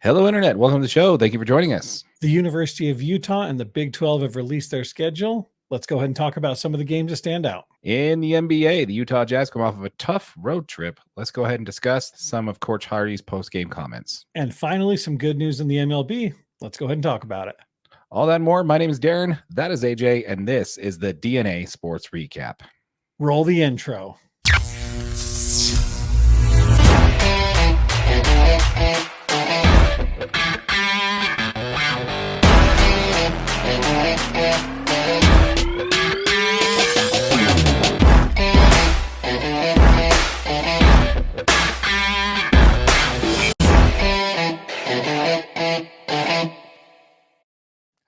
Hello, Internet. Welcome to the show. Thank you for joining us. The University of Utah and the Big-12 have released their schedule. Let's go ahead and talk about some of the games that stand out. In the NBA, the Utah Jazz come off of a tough road trip. Let's go ahead and discuss some of Coach Hardy's post-game comments. And finally, some good news in the MLB. Let's go ahead and talk about it. All that and more. My name is Darren. That is AJ, and this is the DNA Sports Recap. Roll the intro.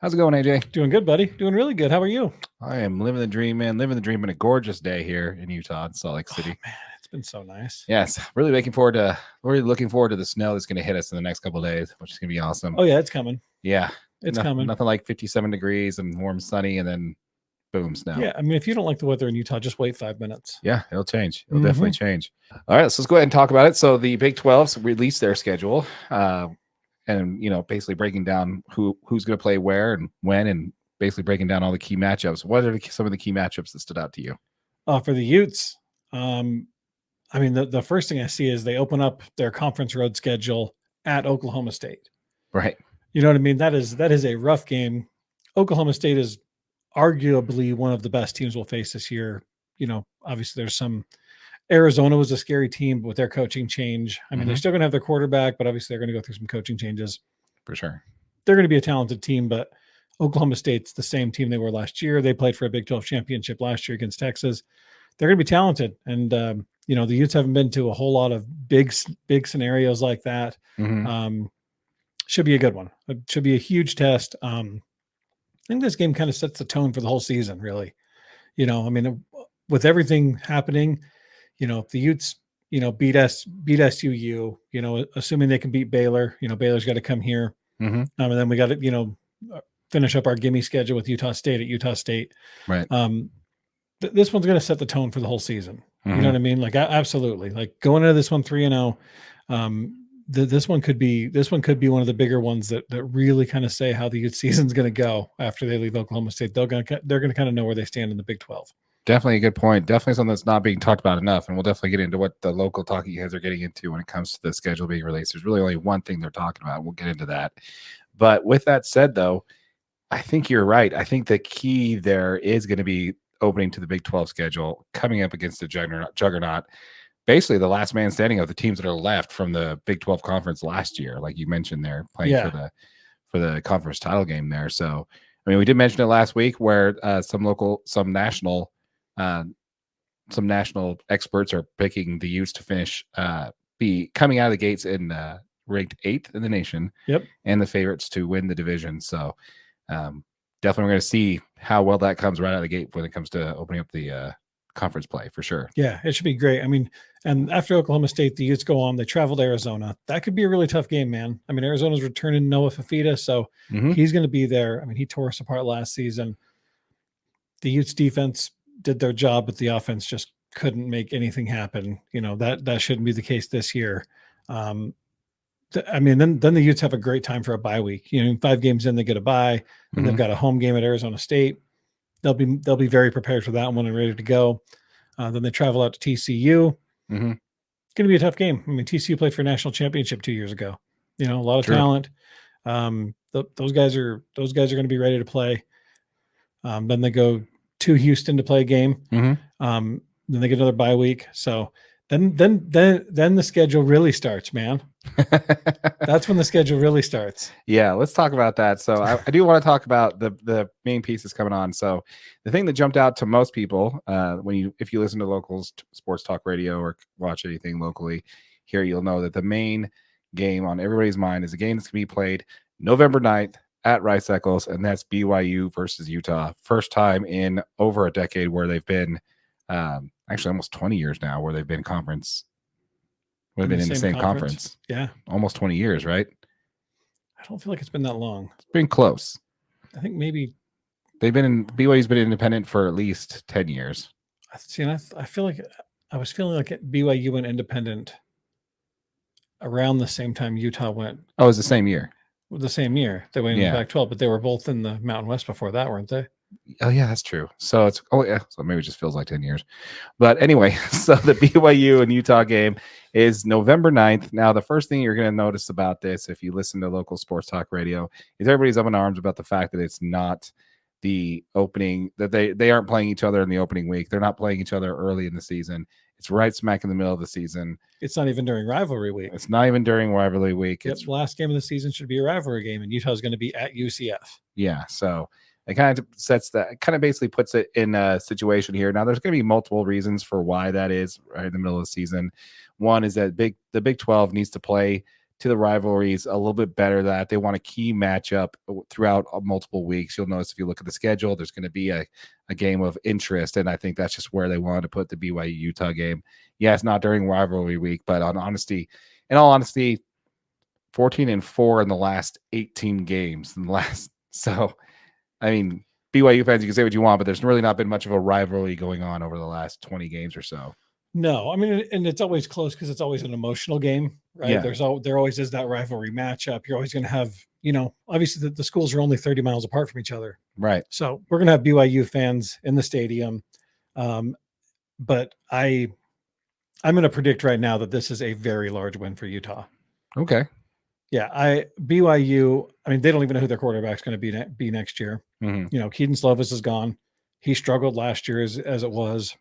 How's it going, AJ? Doing good, buddy. Doing really good. How are you? I am living the dream, man. Living the dream in a gorgeous day here in Utah, in Salt Lake City. Oh, man, it's been so nice. Yes, really looking forward to the snow that's going to hit us in the next couple of days, which is going to be awesome. Oh yeah, it's coming. Yeah, it's coming. Nothing like 57 degrees and warm, sunny, and then boom, snow. Yeah, I mean, if you don't like the weather in Utah, just wait 5 minutes. Yeah, it'll change. It'll definitely change. All right, so let's go ahead and talk about it. So the Big 12 released their schedule, and basically breaking down who's going to play where and when, and basically breaking down all the key matchups. What are some of the key matchups that stood out to you? For the Utes, I mean, the first thing I see is they open up their conference road schedule at Oklahoma State. Right. You know what I mean? That is a rough game. Oklahoma State is arguably one of the best teams we'll face this year. Obviously there's some. Arizona was a scary team, but with their coaching change, I mean, they're still going to have their quarterback, but obviously they're going to go through some coaching changes. For sure. They're going to be a talented team, but Oklahoma State's the same team they were last year. They played for a Big 12 championship last year against Texas. They're going to be talented. And, the Utes haven't been to a whole lot of big scenarios like that. Should be a good one. It should be a huge test. I think this game kind of sets the tone for the whole season, really. With everything happening, if the Utes, beat SUU, assuming they can beat Baylor, Baylor's got to come here. And then we got to, finish up our gimme schedule with Utah State at Utah State. Right. This one's going to set the tone for the whole season. You know what I mean? Like, absolutely. Like, going into this one 3-0, this one could be one of the bigger ones that really kind of say how the Utes season's going to go after they leave Oklahoma State. They're going to kind of know where they stand in the Big 12. Definitely a good point. Definitely something that's not being talked about enough. And we'll definitely get into what the local talking heads are getting into when it comes to the schedule being released. There's really only one thing they're talking about. We'll get into that. But with that said, though, I think you're right. I think the key there is going to be opening to the Big 12 schedule, coming up against the juggernaut, basically the last man standing of the teams that are left from the Big 12 conference last year, like you mentioned there, playing for the conference title game there. So, I mean, we did mention it last week where some national experts are picking the Utes to finish, be coming out of the gates in ranked 8th in the nation. Yep. And the favorites to win the division. So definitely we're going to see how well that comes right out of the gate when it comes to opening up the conference play, for sure. Yeah, it should be great. I mean, and after Oklahoma State, the Utes go on. They travel to Arizona. That could be a really tough game, man. I mean, Arizona's returning Noah Fafita, so he's going to be there. I mean, he tore us apart last season. The Utes defense did their job, but the offense just couldn't make anything happen. That shouldn't be the case this year. Then the Utes have a great time for a bye week. 5 games in, they get a bye, and they've got a home game at Arizona State. They'll be very prepared for that one and ready to go. Then they travel out to TCU. It's going to be a tough game. I mean, TCU played for a national championship 2 years ago. A lot of talent. Those guys are going to be ready to play. Then they go to Houston to play a game. Then they get another bye week. So then the schedule really starts, man. That's when the schedule really starts. Yeah, let's talk about that. So I do want to talk about the main pieces coming on. So the thing that jumped out to most people if you listen to local sports talk radio or watch anything locally here, you'll know that the main game on everybody's mind is a game that's going to be played November 9th at Rice Eccles, and that's BYU versus Utah. First time in over a decade where they've been actually almost 20 years now where they've been conference. We've been in the same conference. Yeah. Almost 20 years, right? I don't feel like it's been that long. It's been close. I think maybe BYU's been independent for at least 10 years. See, and I feel like I was feeling like BYU went independent around the same time Utah went. Oh, it was the same year. The same year they went in Yeah. the Pac-12, but they were both in the Mountain West before that, weren't they? Oh yeah, that's true. So it's so maybe it just feels like 10 years. But anyway, so the BYU and Utah game is November 9th. Now, the first thing you're going to notice about this, if you listen to local sports talk radio, is everybody's up in arms about the fact that it's not the opening, that they aren't playing each other in the opening week. They're not playing each other early in the season. It's right smack in the middle of the season. It's not even during rivalry week. It's not even during rivalry week. Yep, It's last game of the season should be a rivalry game, and Utah's going to be at UCF. Yeah, so it kind of sets that, kind of basically puts it in a situation here. Now, there's going to be multiple reasons for why that is right in the middle of the season. One is that the Big-12 needs to play to the rivalries a little bit better, that they want a key matchup throughout multiple weeks. You'll notice if you look at the schedule, there's going to be a game of interest, and I think that's just where they wanted to put the BYU-Utah game. Yeah, it's not during rivalry week, but in all honesty, 14-4 in the last 18 games. So, I mean, BYU fans, you can say what you want, but there's really not been much of a rivalry going on over the last 20 games or so. No, I mean, and it's always close because it's always an emotional game, right? Yeah. There always is that rivalry matchup. You're always going to have, obviously the schools are only 30 miles apart from each other. Right. So we're going to have BYU fans in the stadium. But I'm going to predict right now that this is a very large win for Utah. Okay. Yeah, BYU, I mean, they don't even know who their quarterback's going to be next year. Mm-hmm. Keaton Slovis is gone. He struggled last year as it was.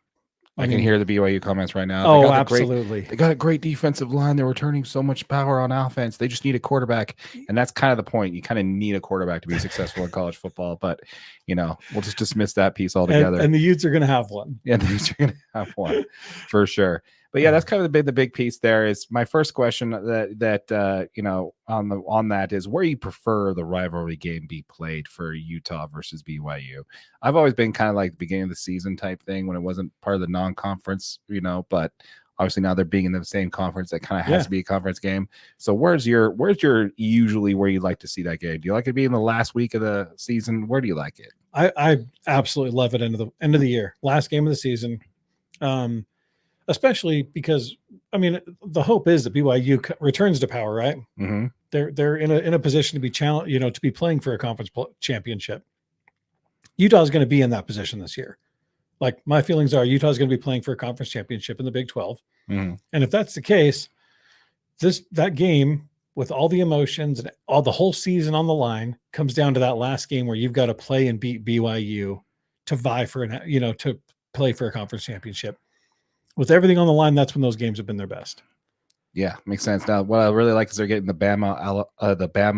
I can hear the BYU comments right now. Oh, absolutely. They got a great defensive line. They're returning so much power on offense. They just need a quarterback. And that's kind of the point. You kind of need a quarterback to be successful in college football. But, we'll just dismiss that piece altogether. And the Utes are going to have one. Yeah, the Utes are going to have one for sure. But yeah, that's kind of the big piece there. Is my first question on that is, where you prefer the rivalry game be played for Utah versus BYU? I've always been kind of like the beginning of the season type thing when it wasn't part of the non-conference, but obviously now they're being in the same conference, that kind of has to be a conference game. So where's your usually where you like to see that game? Do you like it being the last week of the season? Where do you like it? I absolutely love it. End of the year, last game of the season. Especially because, I mean, the hope is that BYU returns to power, right? Mm-hmm. They're in a position to be to be playing for a conference championship. Utah is going to be in that position this year. Like, my feelings are Utah is going to be playing for a conference championship in the Big-12. Mm-hmm. And if that's the case, that game with all the emotions and all the whole season on the line comes down to that last game where you've got to play and beat BYU to vie for to play for a conference championship. With everything on the line, that's when those games have been their best. Yeah, makes sense. Now, what I really like is they're getting the Bama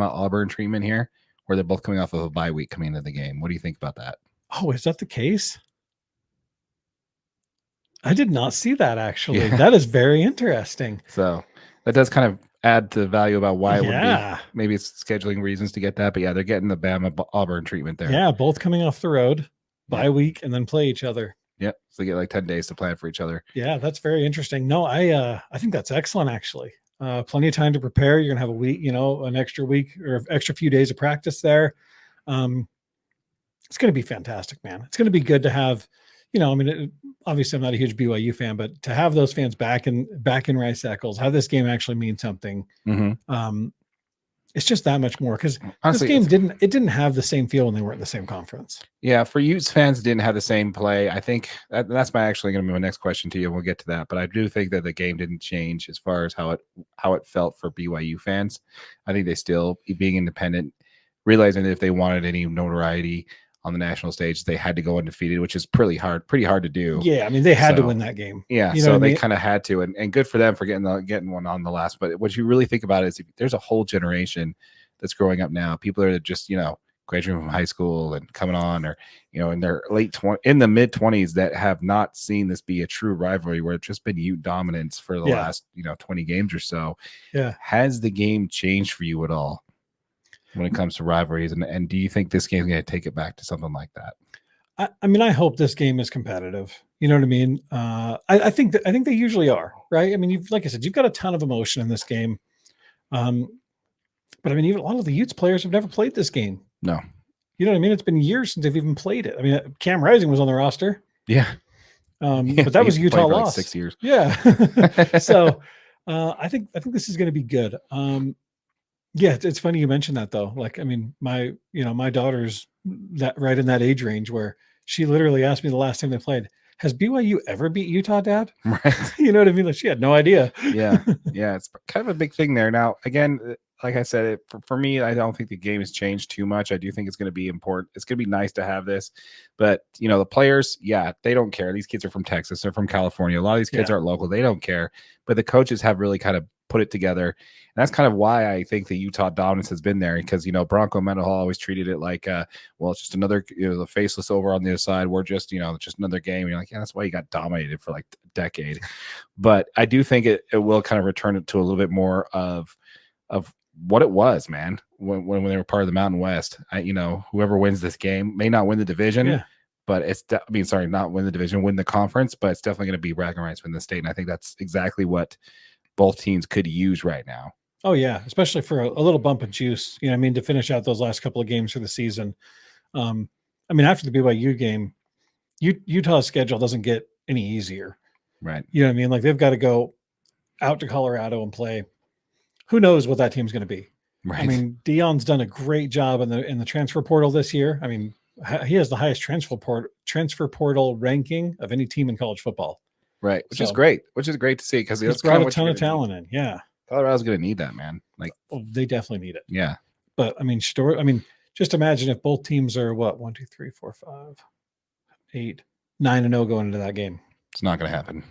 Auburn treatment here, where they're both coming off of a bye week coming into the game. What do you think about that? Oh, is that the case? I did not see that, actually. Yeah. That is very interesting. So that does kind of add to the value about why it would be. Maybe it's scheduling reasons to get that, but yeah, they're getting the Bama Auburn treatment there. Yeah, both coming off the road, bye week, and then play each other. Yep. So they get like 10 days to plan for each other. Yeah, that's very interesting. No, I think that's excellent, actually. Plenty of time to prepare. You're going to have a week, an extra week or extra few days of practice there. It's going to be fantastic, man. It's going to be good to have, obviously I'm not a huge BYU fan, but to have those fans back in Rice Eccles, have this game actually mean something. Mm-hmm. It's just that much more, because this game didn't have the same feel when they weren't in the same conference. Yeah, for Utes fans, it didn't have the same play. I think that's actually going to be my next question to you. We'll get to that, but I do think that the game didn't change as far as how it felt for BYU fans. I think they still, being independent, realizing that if they wanted any notoriety on the national stage, they had to go undefeated, which is pretty hard to do. Yeah, I mean, they had to win that game. Yeah, so they kind of had to, and good for them for getting one on the last. But what you really think about it is, there's a whole generation that's growing up now. People are just graduating from high school and coming on, or in their in the mid-20s, that have not seen this be a true rivalry, where it's just been Ute dominance for the last 20 games or so. Yeah, has the game changed for you at all when it comes to rivalries, and do you think this game is going to take it back to something like that? I mean, I hope this game is competitive. You know what I mean? I think they usually are, right? I mean, like I said, you've got a ton of emotion in this game. But I mean, even a lot of the Utes players have never played this game. No. You know what I mean? It's been years since they've even played it. I mean, Cam Rising was on the roster. Yeah. But that was Utah loss. Like 6 years. Yeah. So I think this is going to be good. Yeah, it's funny you mentioned that though. Like, I mean, my daughter's that right in that age range where she literally asked me the last time they played, "Has BYU ever beat Utah, Dad?" Right. You know what I mean? Like, she had no idea. Yeah. It's kind of a big thing there. Now, again, like I said, for me, I don't think the game has changed too much. I do think it's going to be important. It's going to be nice to have this, but the players, they don't care. These kids are from Texas. They're from California. A lot of these kids aren't local. They don't care, but the coaches have really kind of put it together. And that's kind of why I think the Utah dominance has been there, because, Bronco Mendenhall always treated it like, well, it's just another, the faceless over on the other side. We're just, just another game. And you're like, yeah, that's why you got dominated for like a decade. But I do think it will kind of return it to a little bit more of what it was, man, when they were part of the Mountain West. Whoever wins this game may not win the division, but not win the division, win the conference, but it's definitely going to be bragging rights win the state. And I think that's exactly what both teams could use right now. Oh yeah, especially for a little bump of juice. To finish out those last couple of games for the season. After the BYU game, Utah's schedule doesn't get any easier. Right. You know what I mean? Like, they've got to go out to Colorado and play. Who knows what that team's going to be? Right. I mean, Dion's done a great job in the transfer portal this year. I mean, he has the highest transfer portal ranking of any team in college football. Right, which is great to see, because it's brought a ton of talent in. Yeah, Colorado's going to need that, man. Like, they definitely need it. Yeah, but just imagine if both teams are 1, 2, 3, 4, 5, 8, 9-0 going into that game. It's not going to happen.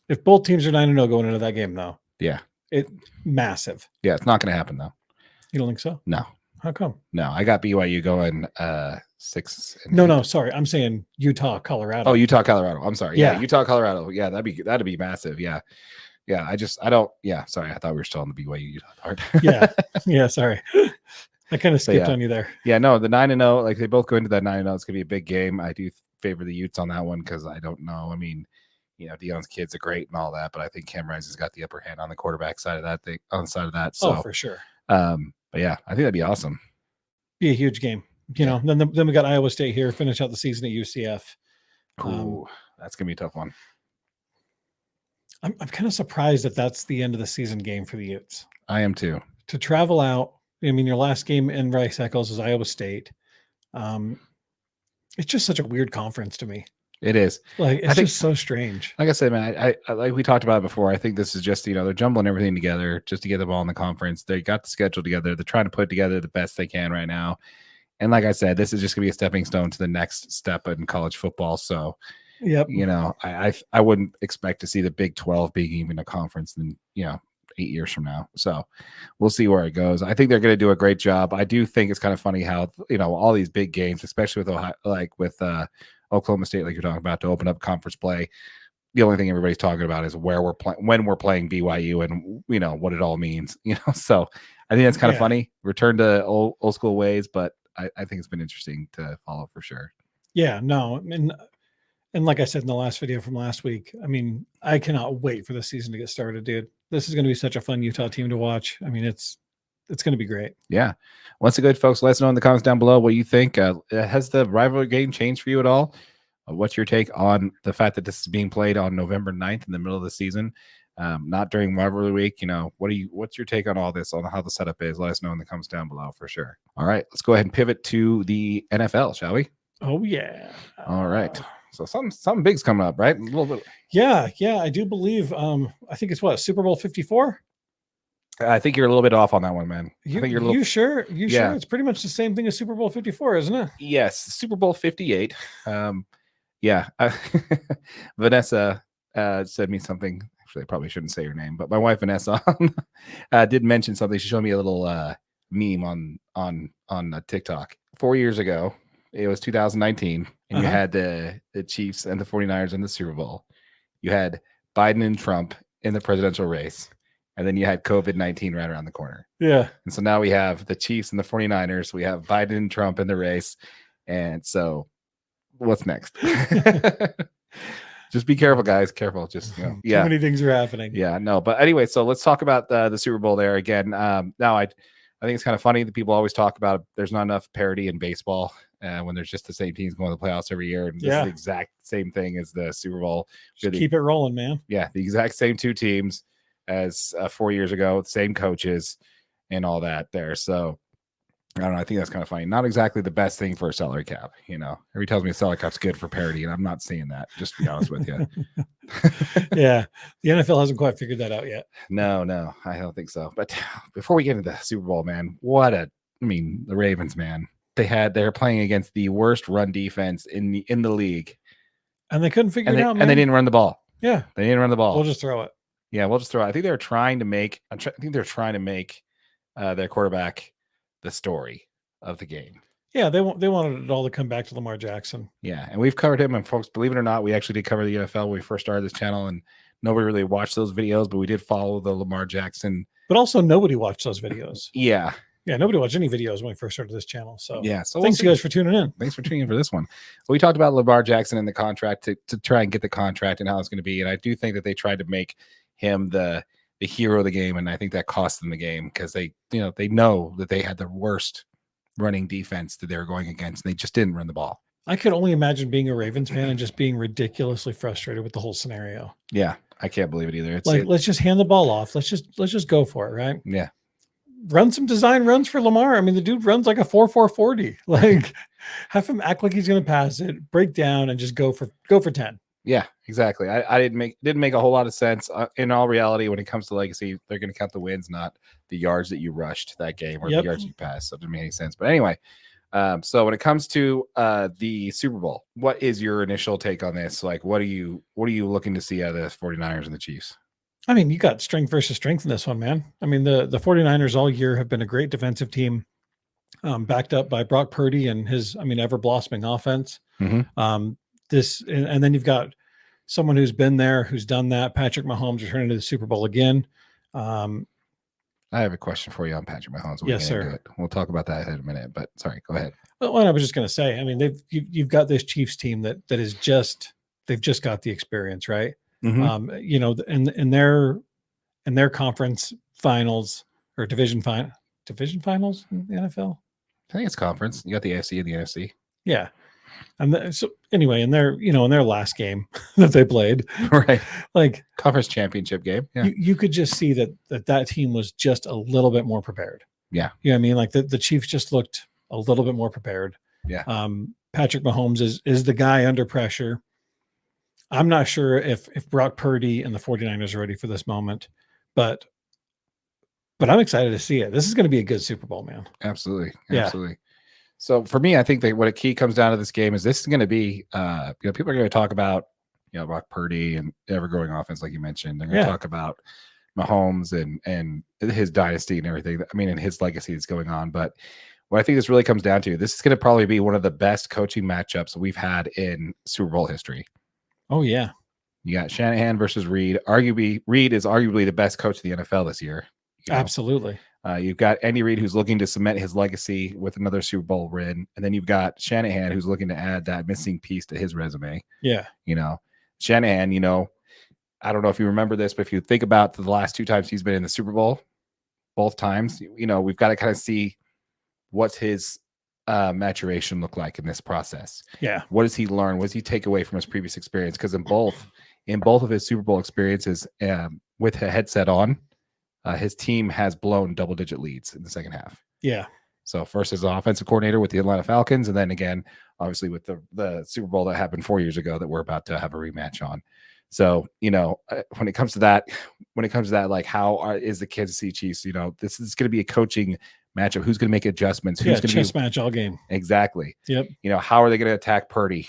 If both teams are 9-0 going into that game, though, it massive. Yeah, it's not going to happen though. You don't think so? No. How come? No, I got BYU going 6. No, sorry, I'm saying Utah, Colorado. Oh, Utah, Colorado. I'm sorry. Yeah, Utah, Colorado. Yeah, that'd be massive. Yeah. I don't. Yeah, sorry. I thought we were still on the BYU Utah part. yeah. Sorry, I kind of skipped on you there. Yeah, no, the 9-0. Like, they both go into that 9-0. It's gonna be a big game. I do favor the Utes on that one, because I don't know. I mean, Dion's kids are great and all that, but I think Cam Rising's got the upper hand on the quarterback side of that thing. On the side of that, so for sure. But yeah, I think that'd be awesome. Be a huge game. Then we got Iowa State here, finish out the season at UCF. Ooh, that's gonna be a tough one. I'm kind of surprised that that's the end of the season game for the Utes. I am too. To travel out, your last game in Rice Eccles is Iowa State. It's just such a weird conference to me. It is. Like, it's just so strange. Like I said, man, I like we talked about it before. I think this is just, they're jumbling everything together just to get the ball in the conference. They got the schedule together. They're trying to put together the best they can right now. And like I said, this is just gonna be a stepping stone to the next step in college football. So, yep. I wouldn't expect to see the Big 12 being even a conference in 8 years from now. So we'll see where it goes. I think they're going to do a great job. I do think it's kind of funny how, all these big games, especially with Ohio, like with Oklahoma State, like you're talking about, to open up conference play. The only thing everybody's talking about is where we're playing, when we're playing BYU, and what it all means, So I think that's kind of funny. Return to old school ways, but I think it's been interesting to follow for sure. Yeah, no, and like I said in the last video from last week, I cannot wait for the season to get started, dude. This is going to be such a fun Utah team to watch. It's going to be great. Yeah. Once again, folks, let us know in the comments down below what you think. Has the rivalry game changed for you at all? What's your take on the fact that this is being played on November 9th in the middle of the season, not during rivalry week? What's your take on all this, on how the setup is? Let us know in the comments down below for sure. All right, let's go ahead and pivot to the NFL, shall we? Oh yeah. All right. So something big's coming up, right? A little bit. Yeah, I do believe. I think it's Superbowl 54. I think you're a little bit off on that one, man. I think you're you sure? You sure? It's pretty much the same thing as Super Bowl 54, isn't it? Yes, Super Bowl 58. Vanessa said me something. Actually, I probably shouldn't say her name, but my wife Vanessa did mention something. She showed me a little meme on TikTok. 4 years ago, it was 2019, and you had the Chiefs and the 49ers in the Super Bowl. You had Biden and Trump in the presidential race, and then you had COVID-19 right around the corner. Yeah. And so now we have the Chiefs and the 49ers. We have Biden and Trump in the race. And so what's next? Just be careful, guys. Careful. Just, Too many things are happening. Yeah, no. But anyway, so let's talk about the Super Bowl there again. Now, I think it's kind of funny that people always talk about there's not enough parity in baseball when there's just the same teams going to the playoffs every year. And this is the exact same thing as the Super Bowl. Just keep it rolling, man. Yeah, the exact same two teams. as 4 years ago, same coaches and all that there. So I don't know. I think that's kind of funny. Not exactly the best thing for a salary cap. Everybody tells me a salary cap's good for parity, and I'm not seeing that, just to be honest with you. Yeah. The NFL hasn't quite figured that out yet. No, I don't think so. But before we get into the Super Bowl, man, the Ravens, man, they're playing against the worst run defense in the league. And they couldn't figure it out, man. And they didn't run the ball. Yeah. They didn't run the ball. We'll just throw it. Yeah, we'll just throw it. I think they're trying to make their quarterback the story of the game. Yeah, they wanted it all to come back to Lamar Jackson. Yeah, and we've covered him. And folks, believe it or not, we actually did cover the NFL when we first started this channel, and nobody really watched those videos, but we did follow the Lamar Jackson. But also nobody watched those videos. Yeah. Yeah, nobody watched any videos when we first started this channel. So yeah, so thanks you guys for tuning in. Thanks for tuning in for this one. We talked about Lamar Jackson and the contract to try and get the contract and how it's going to be, and I do think that they tried to make him the hero of the game, and I think that cost them the game because they know that they had the worst running defense that they were going against, and they just didn't run the ball. I could only imagine being a Ravens fan and just being ridiculously frustrated with the whole scenario. Yeah, I can't believe it either. Let's just hand the ball off. Let's just go for it, right? Yeah. Run some design runs for Lamar. I mean, the dude runs like a 4.40. Like, have him act like he's going to pass it, break down, and just go for 10. Yeah, exactly. I didn't make a whole lot of sense. In all reality, when it comes to legacy, they're going to count the wins, not the yards that you rushed that game or the yards you passed. So it didn't make any sense. But anyway, so when it comes to the Super Bowl, what is your initial take on this? Like, what are you looking to see out of the 49ers and the Chiefs? I mean, you got strength versus strength in this one, man. I mean, the 49ers all year have been a great defensive team, backed up by Brock Purdy and his, ever blossoming offense. Mm-hmm. And then you've got someone who's been there, who's done that. Patrick Mahomes returning to the Super Bowl again. I have a question for you on Patrick Mahomes. Yes, sir. We'll talk about that in a minute, but sorry, go ahead. Well, I was just going to say, I mean, you've got this Chiefs team that is just, they've just got the experience, right? Mm-hmm. In their conference finals or division finals in the NFL. I think it's conference. You got the AFC and the NFC. Yeah. And so anyway, in their last game that they played, right, like conference championship game, yeah. you could just see that team was just a little bit more prepared. Yeah. You know what I mean? Like the Chiefs just looked a little bit more prepared. Yeah. Patrick Mahomes is the guy under pressure. I'm not sure if Brock Purdy and the 49ers are ready for this moment, but I'm excited to see it. This is going to be a good Super Bowl, man. Absolutely. Yeah. Absolutely. So for me, I think that what a key comes down to this game is this is going to be, people are going to talk about, Brock Purdy and ever-growing offense, like you mentioned. They're going to talk about Mahomes and his dynasty and everything. I mean, and his legacy that's going on. But what I think this really comes down to, this is going to probably be one of the best coaching matchups we've had in Super Bowl history. Oh, yeah. You got Shanahan versus Reed. Reed is arguably the best coach of the NFL this year. Absolutely. You've got Andy Reid, who's looking to cement his legacy with another Super Bowl win. And then you've got Shanahan, who's looking to add that missing piece to his resume. Yeah. Shanahan, I don't know if you remember this, but if you think about the last 2 times he's been in the Super Bowl, both times, we've got to kind of see what's his maturation look like in this process. Yeah. What does he learn? What does he take away from his previous experience? Because in both of his Super Bowl experiences, with a headset on, his team has blown double-digit leads in the second half. Yeah. So first as an offensive coordinator with the Atlanta Falcons, and then again, obviously with the Super Bowl that happened 4 years ago that we're about to have a rematch on. So, when it comes to that, like how is the Kansas City Chiefs, this is going to be a coaching matchup. Who's going to make adjustments? Who's going to chess match all game. Exactly. Yep. How are they going to attack Purdy?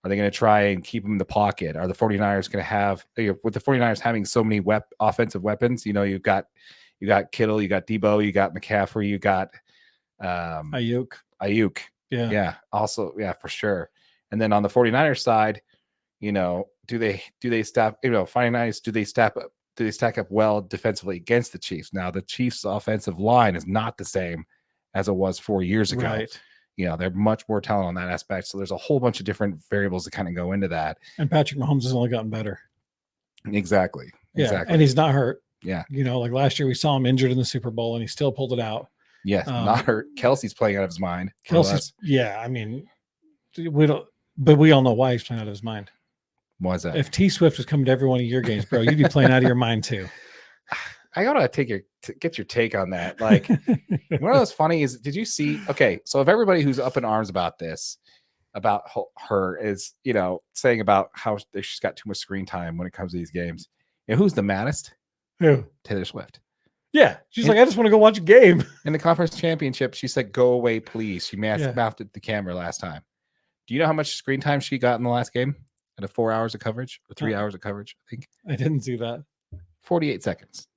Are they going to try and keep him in the pocket? Are the 49ers going to have, with the 49ers having so many offensive weapons, you've got Kittle, you got Debo, you got McCaffrey, you got Ayuk. Yeah. Yeah. Also, yeah, for sure. And then on the 49ers side, do they stop, 49ers, do they stack up well defensively against the Chiefs? Now the Chiefs offensive line is not the same as it was 4 years ago. Right. They're much more talent on that aspect. So there's a whole bunch of different variables that kind of go into that. And Patrick Mahomes has only gotten better. Exactly. Yeah. Exactly. And he's not hurt. Yeah. Like last year we saw him injured in the Super Bowl and he still pulled it out. Yes. Not hurt. Kelsey's playing out of his mind. We all know why he's playing out of his mind. Why is that? If T Swift was coming to every one of your games, bro, you'd be playing out of your mind too. I gotta get your take on that. Like, one of those funny is, did you see? Okay, so if everybody who's up in arms about this, about her, is saying about how she's got too much screen time when it comes to these games, who's the maddest? Who? Taylor Swift. Yeah, she's like, I just want to go watch a game. In the conference championship, she said, "Go away, please." She mouthed at the camera last time. Do you know how much screen time she got in the last game? Out of 4 hours of coverage or 3 hours of coverage, I think. I didn't see that. 48 seconds.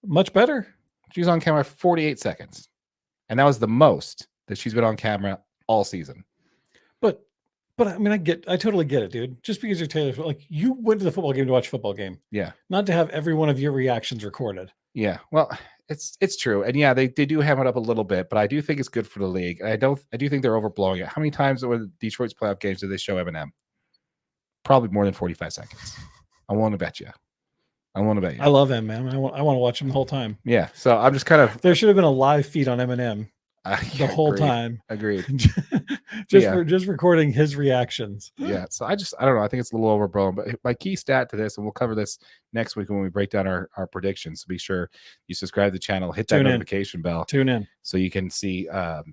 Much better. She was on camera 48 seconds. And that was the most that she's been on camera all season. But I mean, I totally get it, dude. Just because you're Taylor Swift, like, you went to the football game to watch a football game. Yeah. Not to have every one of your reactions recorded. Yeah. Well, it's true. And yeah, they do ham it up a little bit, but I do think it's good for the league. I do think they're overblowing it. How many times with Detroit's playoff games did they show Eminem? Probably more than 45 seconds. I want to bet you. I love Eminem. I want to watch him the whole time. Yeah. So I'm just kind of. There should have been a live feed on Eminem the whole time. Agreed. just recording his reactions. Yeah. So I don't know. I think it's a little overblown. But my key stat to this, and we'll cover this next week when we break down our predictions. So be sure you subscribe to the channel, hit that notification bell. Tune in so you can see our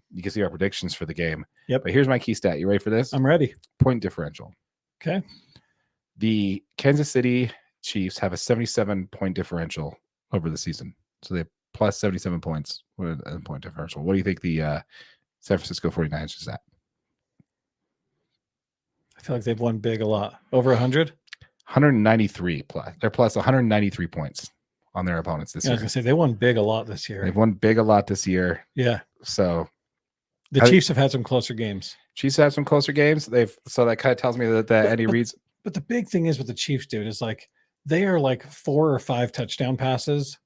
predictions for the game. Yep. But here's my key stat. You ready for this? I'm ready. Point differential. Okay. The Kansas City Chiefs have a 77-point differential over the season. So they have plus 77 points with a point differential. What do you think the San Francisco 49ers is at? I feel like they've won big a lot. Over 100? 193 plus. They're plus 193 points on their opponents this year. I was going to say, they won big a lot this year. They've won big a lot this year. Yeah. So the Chiefs have had some closer games. Chiefs have some closer games. So that kind of tells me that Eddie Reid's. But the big thing is with the Chiefs, dude, is like they are like 4 or 5 touchdown passes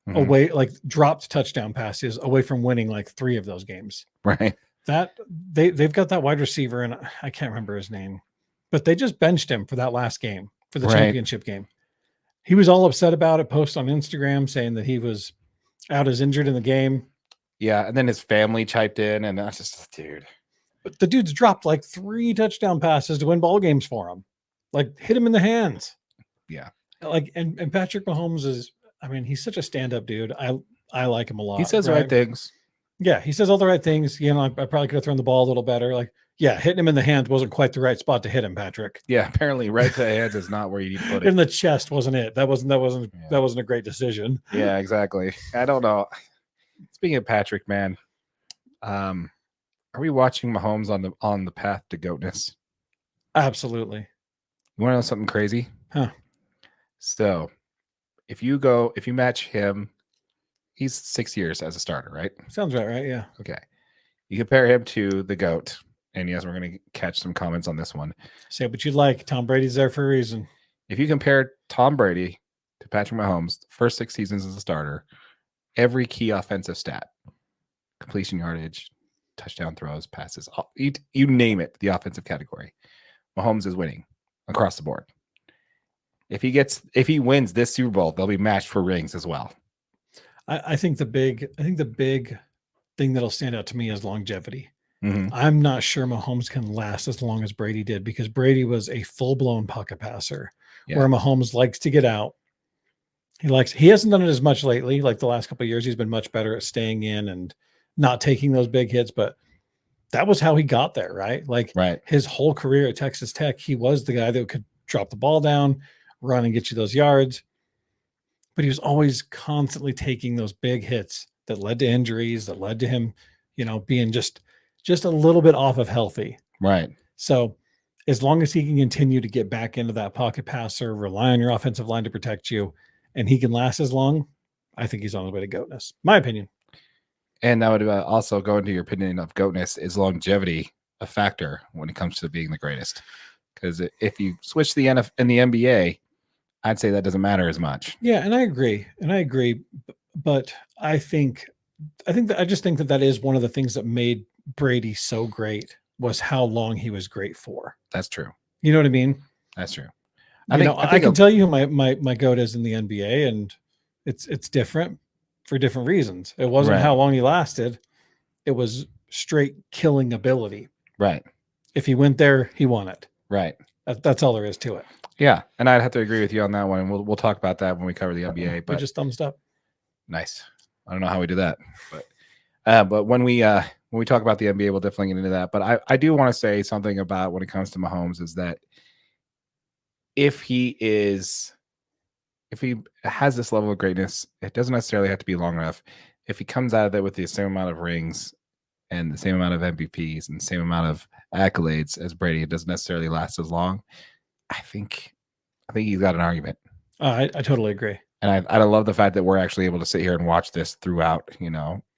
away, like dropped touchdown passes away from winning like 3 of those games. Right. That they've got that wide receiver, and I can't remember his name, but they just benched him for that last game, for the championship game. He was all upset about it, post on Instagram saying that he was out as injured in the game. Yeah, and then his family chipped in, and that's just, dude. But the dude's dropped like 3 touchdown passes to win ball games for him. Like, hit him in the hands. Yeah. Like, and Patrick Mahomes is, I mean, he's such a stand-up dude. I like him a lot. He says the right things. Yeah, he says all the right things. You know, I probably could have thrown the ball a little better. Like, yeah, hitting him in the hand wasn't quite the right spot to hit him, Patrick. Yeah, apparently right to the hands is not where you need to put it. In the chest wasn't it. That wasn't a great decision. Yeah, exactly. I don't know. Speaking of Patrick, man, are we watching Mahomes on the path to goatness? Absolutely. You want to know something crazy? Huh. So, if you match him, he's 6 years as a starter, right? Sounds right? Yeah. Okay. You compare him to the GOAT, and yes, we're going to catch some comments on this one. Say what you like. Tom Brady's there for a reason. If you compare Tom Brady to Patrick Mahomes, the first 6 seasons as a starter, every key offensive stat, completion yardage, touchdown throws, passes, you name it, the offensive category, Mahomes is winning across the board. If he wins this Super Bowl, they'll be matched for rings as well. I think the big thing that'll stand out to me is longevity. Mm-hmm. I'm not sure Mahomes can last as long as Brady did, because Brady was a full-blown pocket passer, where Mahomes likes to get out. He hasn't done it as much lately. Like the last couple of years, he's been much better at staying in and not taking those big hits, but that was how he got there, right? Like his whole career at Texas Tech, he was the guy that could drop the ball down, run and get you those yards. But he was always constantly taking those big hits that led to injuries, that led to him, being just a little bit off of healthy. Right. So as long as he can continue to get back into that pocket passer, rely on your offensive line to protect you, and he can last as long, I think he's on his way to goatness. My opinion. And that would also go into your opinion of goatness. Is longevity a factor when it comes to being the greatest? Because if you switch the NFL and the NBA, I'd say that doesn't matter as much. Yeah, and I agree. But I just think that is one of the things that made Brady so great, was how long he was great for. That's true. You know what I mean? That's true. I can tell you who my GOAT is in the NBA, and it's different for different reasons. It wasn't how long he lasted. It was straight killing ability. Right. If he went there, he won it. Right. That's all there is to it. Yeah, and I'd have to agree with you on that one, and we'll talk about that when we cover the NBA. But we just thumbs up. Nice. I don't know how we do that, but when we talk about the NBA, we'll definitely get into that. But I do want to say something about when it comes to Mahomes is that if he has this level of greatness, it doesn't necessarily have to be long enough. If he comes out of it with the same amount of rings and the same amount of MVPs and the same amount of accolades as Brady, it doesn't necessarily last as long. I think he's got an argument. I totally agree. And I love the fact that we're actually able to sit here and watch this throughout.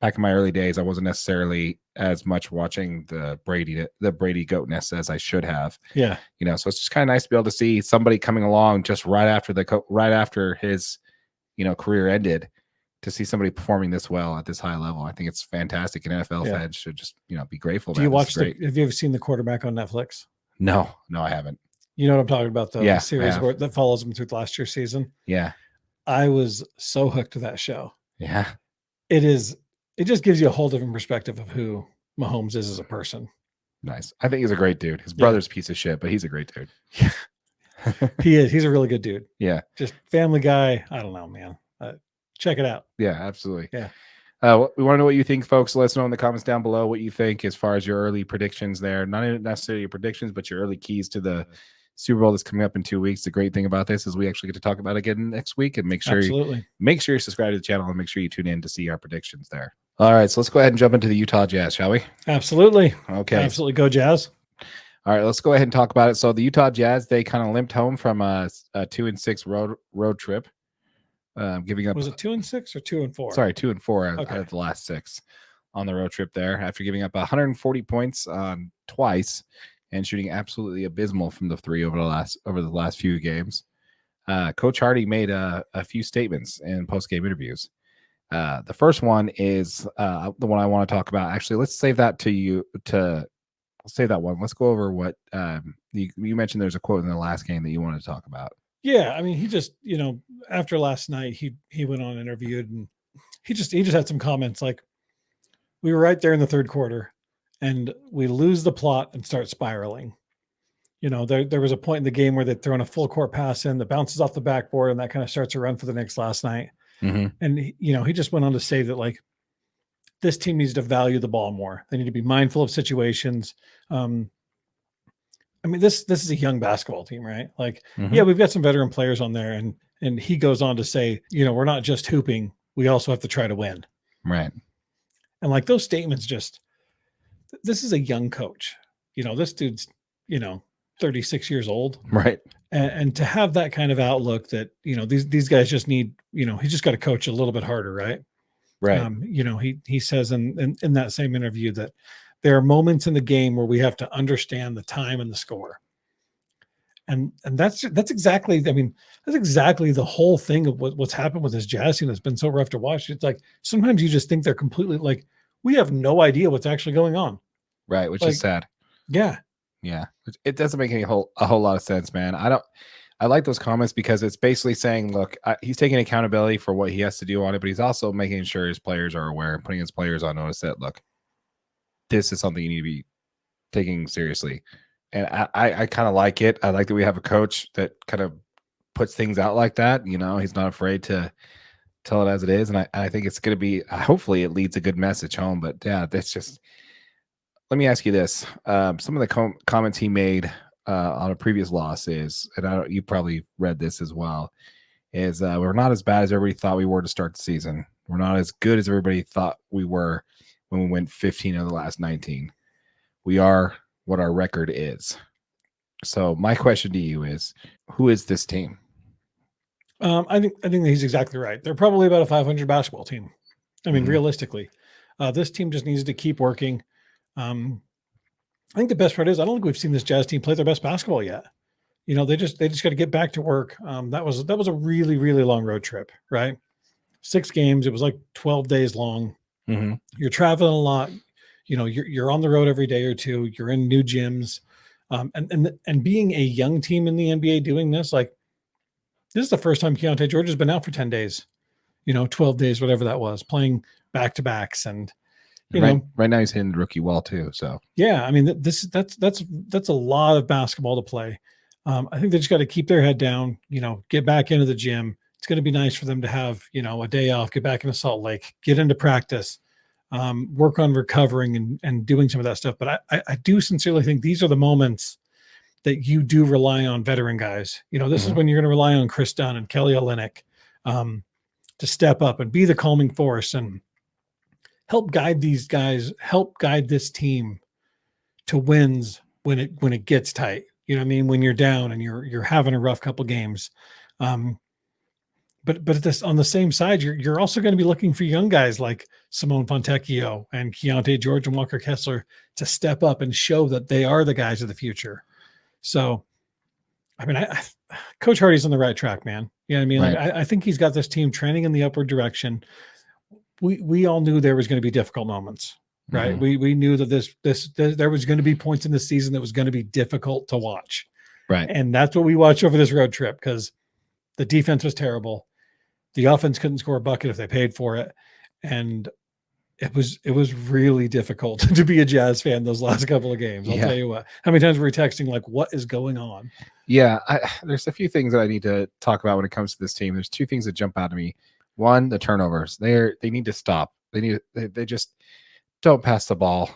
Back in my early days, I wasn't necessarily as much watching the Brady goatness as I should have. Yeah. So it's just kind of nice to be able to see somebody coming along just right after his, career ended, to see somebody performing this well at this high level. I think it's fantastic. And NFL fans should just, be grateful. Do you watch have you ever seen The Quarterback on Netflix? No, I haven't. You know what I'm talking about, though? Yeah, the series that follows him through last year's season. Yeah. I was so hooked to that show. Yeah. It just gives you a whole different perspective of who Mahomes is as a person. Nice. I think he's a great dude. His brother's a piece of shit, but he's a great dude. He is. He's a really good dude. Yeah. Just family guy. I don't know, man. Check it out. Yeah, absolutely. Yeah. We want to know what you think, folks. Let us know in the comments down below what you think as far as your early predictions there. Not even necessarily your predictions, but your early keys to the Super Bowl that's coming up in 2 weeks. The great thing about this is we actually get to talk about it again next week, and make sure you subscribe to the channel and make sure you tune in to see our predictions there. All right, so let's go ahead and jump into the Utah Jazz, shall we? Absolutely. Okay. Absolutely. Go Jazz. All right, let's go ahead and talk about it. So the Utah Jazz, they kind of limped home from a 2-6 road trip. Giving up. Was it 2-6 or 2-4? Sorry, 2-4 out of the last 6 on the road trip there, after giving up 140 points twice and shooting absolutely abysmal from the 3 over the last few games. Coach Hardy made a few statements in post-game interviews. The first one is the one I want to talk about. Actually, let's save that save that one. Let's go over what you mentioned. There's a quote in the last game that you wanted to talk about. Yeah, I mean, he just, after last night, he went on and interviewed, and he just had some comments like, we were right there in the third quarter and we lose the plot and start spiraling. There was a point in the game where they'd thrown a full court pass in that bounces off the backboard, and that kind of starts a run for the Knicks last night. Mm-hmm. And, he just went on to say that, like, this team needs to value the ball more. They need to be mindful of situations. I mean, this is a young basketball team, right? Like, yeah, we've got some veteran players on there, and he goes on to say, we're not just hooping, we also have to try to win. Right. And like those statements, this is a young coach. This dude's, 36 years old. Right. And to have that kind of outlook that, these guys just need, he's just got to coach a little bit harder, right? Right. He says in that same interview that there are moments in the game where we have to understand the time and the score. And that's exactly the whole thing of what's happened with this Jazz team that's been so rough to watch. It's like sometimes you just think they're completely like, we have no idea what's actually going on. Right, which is sad. Yeah. Yeah. It doesn't make a whole lot of sense, man. I like those comments because it's basically saying, look, he's taking accountability for what he has to do on it, but he's also making sure his players are aware and putting his players on notice that, look, this is something you need to be taking seriously. And I kind of like it. I like that we have a coach that kind of puts things out like that. He's not afraid to tell it as it is. And I think it's going to be, hopefully it leads a good message home. But yeah, that's just, let me ask you this. Some of the comments he made on a previous loss is, and you probably read this as well, is we're not as bad as everybody thought we were to start the season. We're not as good as everybody thought we were when we went 15 of the last 19. We are what our record is. So my question to you is, who is this team? I think that he's exactly right. They're probably about a 500 basketball team. I mean, realistically, this team just needs to keep working. I think the best part is I don't think we've seen this Jazz team play their best basketball yet. They just got to get back to work. That was a really, really long road trip, right? 6 games. It was like 12 days long. Mm-hmm. You're traveling a lot. You're on the road every day or two. You're in new gyms, and being a young team in the NBA doing this, like, this is the first time Keontae George has been out for 10 days, 12 days, whatever that was, playing back-to-backs, and right now he's hitting the rookie wall too. So yeah, I mean that's a lot of basketball to play. I think they just got to keep their head down, get back into the gym, it's going to be nice for them to have, a day off, get back into Salt Lake, get into practice, work on recovering and doing some of that stuff. But I do sincerely think these are the moments that you do rely on veteran guys. This is when you're going to rely on Chris Dunn and Kelly Olynyk to step up and be the calming force and help guide these guys, help guide this team to wins when it gets tight. You know what I mean? When you're down and you're having a rough couple games. But this on the same side, you're also going to be looking for young guys like Simone Fontecchio and Keontae George and Walker Kessler to step up and show that they are the guys of the future. So, I mean, Coach Hardy's on the right track, man. You know what I mean? Right. Like, I think he's got this team trending in the upward direction. We all knew there was going to be difficult moments, right? Mm-hmm. We knew that there was going to be points in the season that was going to be difficult to watch. Right. And that's what we watched over this road trip, because the defense was terrible. The offense couldn't score a bucket if they paid for it. And it was really difficult to be a Jazz fan those last couple of games. I'll tell you what. How many times were we texting like, what is going on? Yeah, there's a few things that I need to talk about when it comes to this team. There's two things that jump out to me. One, the turnovers. They need to stop. They just don't pass the ball.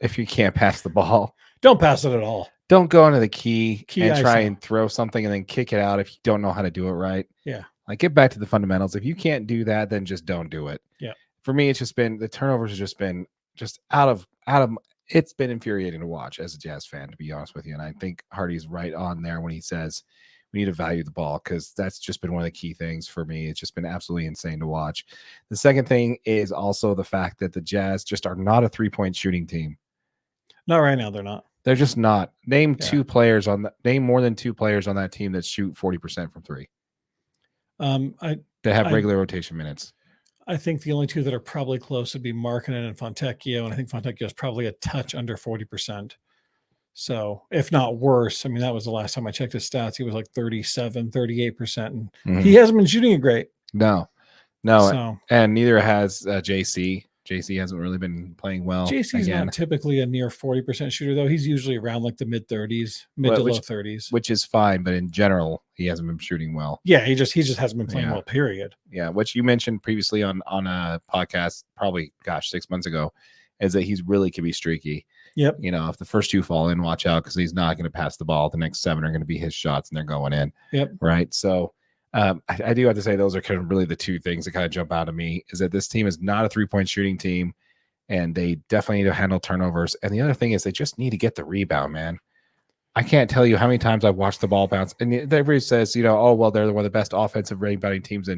If you can't pass the ball, don't pass it at all. Don't go into the key and try ISO. and throw something and then kick it out if you don't know how to do it right. Yeah. Like, get back to the fundamentals. If you can't do that, then just don't do it. Yeah. For me, it's just been the turnovers have just been just out of it's been infuriating to watch as a Jazz fan, to be honest with you. And I think Hardy's right on there when he says we need to value the ball, because that's just been one of the key things for me. It's just been absolutely insane to watch. The second thing is also the fact that the Jazz just are not a 3-point shooting team. Not right now, they're not. They're just not. Name more than two players on that team that shoot 40% from three. They have regular rotation minutes. I think the only two that are probably close would be Markkanen and Fontecchio, and I think Fontecchio is probably a touch under 40%. So, if not worse, I mean, that was the last time I checked his stats. He was like 37, 38%, and he hasn't been shooting it great. No. So, and neither has JC. JC hasn't really been playing well. JC's not typically a near 40% shooter, though. He's usually around like the mid to low 30s, which is fine. But in general, he hasn't been shooting well. Yeah, he just hasn't been playing well. Period. Yeah, what you mentioned previously on a podcast, probably 6 months ago, is that he's really could be streaky. Yep. If the first two fall in, watch out, because he's not going to pass the ball. The next 7 are going to be his shots, and they're going in. Yep. Right. So. I do have to say those are kind of really the two things that kind of jump out at me, is that this team is not a 3-point shooting team, and they definitely need to handle turnovers. And the other thing is they just need to get the rebound, man. I can't tell you how many times I've watched the ball bounce, and everybody says, oh, well, they're one of the best offensive rebounding teams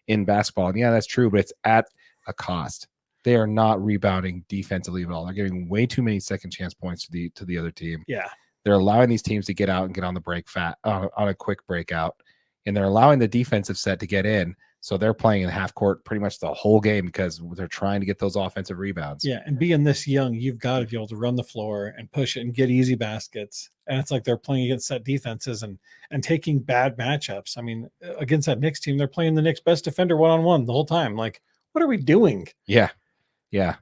in basketball. And yeah, that's true, but it's at a cost. They are not rebounding defensively at all. They're giving way too many second chance points to the other team. Yeah. They're allowing these teams to get out and get on the break on a quick breakout. And they're allowing the defensive set to get in. So they're playing in half court pretty much the whole game because they're trying to get those offensive rebounds. Yeah. And being this young, you've got to be able to run the floor and push it and get easy baskets. And it's like they're playing against set defenses and taking bad matchups. I mean, against that Knicks team, they're playing the Knicks' best defender one-on-one the whole time. Like, what are we doing? Yeah. Yeah.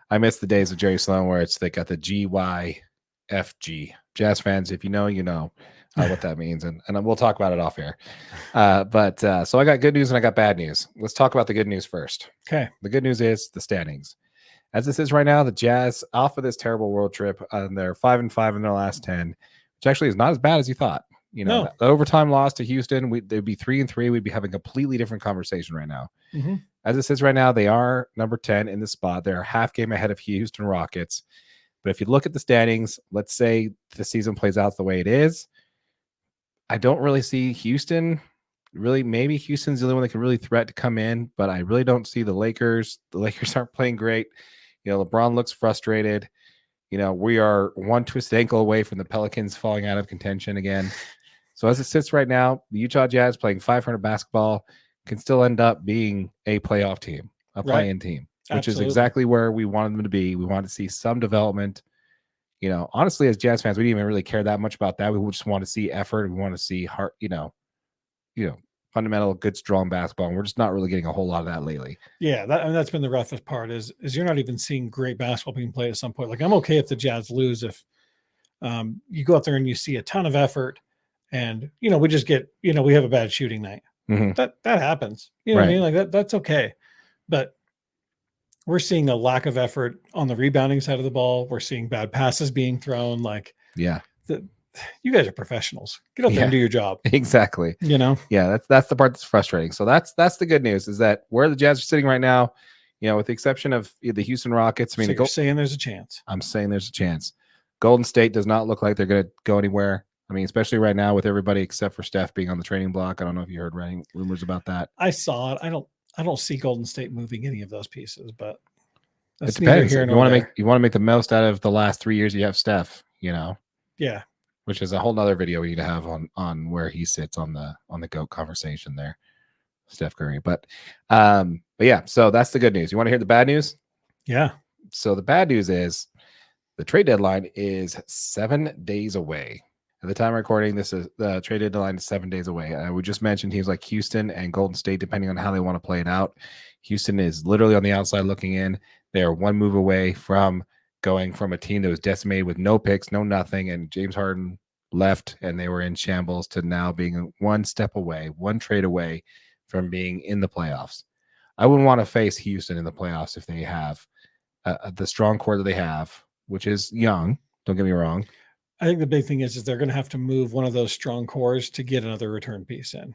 I miss the days of Jerry Sloan where they got the GYFG. Jazz fans, if you know, you know. What that means, and we'll talk about it off air. So I got good news and I got bad news. Let's talk about the good news first. Okay. The good news is the standings. As this is right now, the Jazz, off of this terrible road trip, they're 5-5 in their last 10, which actually is not as bad as you thought. The overtime loss to Houston, they'd be 3-3. We'd be having a completely different conversation right now. Mm-hmm. As it says right now, they are number 10 in the spot. They're a half game ahead of Houston Rockets. But if you look at the standings, let's say the season plays out the way it is, I don't really see Houston. Really, maybe Houston's the only one that can really threat to come in, but I really don't see the Lakers. The Lakers aren't playing great. LeBron looks frustrated. We are one twisted ankle away from the Pelicans falling out of contention again. So as it sits right now, the Utah Jazz playing 500 basketball can still end up being a playoff team, a play-in team, which is exactly where we wanted them to be. We wanted to see some development. Honestly, as Jazz fans, we didn't even really care that much about that. We just want to see effort. We want to see heart, fundamental, good, strong basketball. And we're just not really getting a whole lot of that lately. Yeah, that's been the roughest part is you're not even seeing great basketball being played at some point. Like, I'm okay if the Jazz lose if you go out there and you see a ton of effort and, we just get, we have a bad shooting night. That happens. You know what I Right. mean? Like that's okay. But we're seeing a lack of effort on the rebounding side of the ball. We're seeing bad passes being thrown. Like Yeah. you guys are professionals. Get out there and Yeah. do your job. Exactly. You know? Yeah, that's the part that's frustrating. So that's the good news is that where the Jazz are sitting right now, with the exception of the Houston Rockets. I mean, So you're saying there's a chance. I'm saying there's a chance. Golden State does not look like they're going to go anywhere. I mean, especially right now with everybody except for Steph being on the trading block. I don't know if you heard rumors about that. I saw it. I don't see Golden State moving any of those pieces, but It that's neither depends. here You nor want to there. make the most out of the last 3 years you have Steph. Yeah. Which is a whole nother video we need to have on where he sits on the GOAT conversation there, Steph Curry. But yeah, so that's the good news. You want to hear the bad news? Yeah. So the bad news is the trade deadline is 7 days away. At the time of recording, this is the trade deadline is 7 days away. We just mentioned teams like Houston and Golden State, depending on how they want to play it out. Houston is literally on the outside looking in. They are one move away from going from a team that was decimated with no picks, no nothing, and James Harden left and they were in shambles to now being one step away, one trade away from being in the playoffs. I wouldn't want to face Houston in the playoffs if they have the strong core that they have, which is young. Don't get me wrong. I think the big thing is they're going to have to move one of those strong cores to get another return piece in.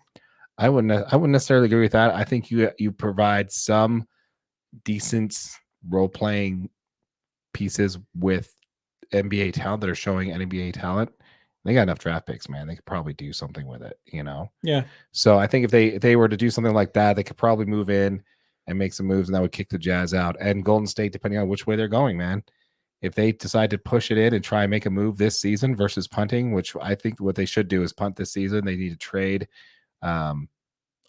I wouldn't necessarily agree with that. I think you provide some decent role playing pieces with NBA talent that are showing NBA talent. They got enough draft picks, man. They could probably do something with it, Yeah. So I think if they were to do something like that, they could probably move in and make some moves, and that would kick the Jazz out. And Golden State, depending on which way they're going, man. If they decide to push it in and try and make a move this season versus punting, which I think what they should do is punt this season, they need to trade a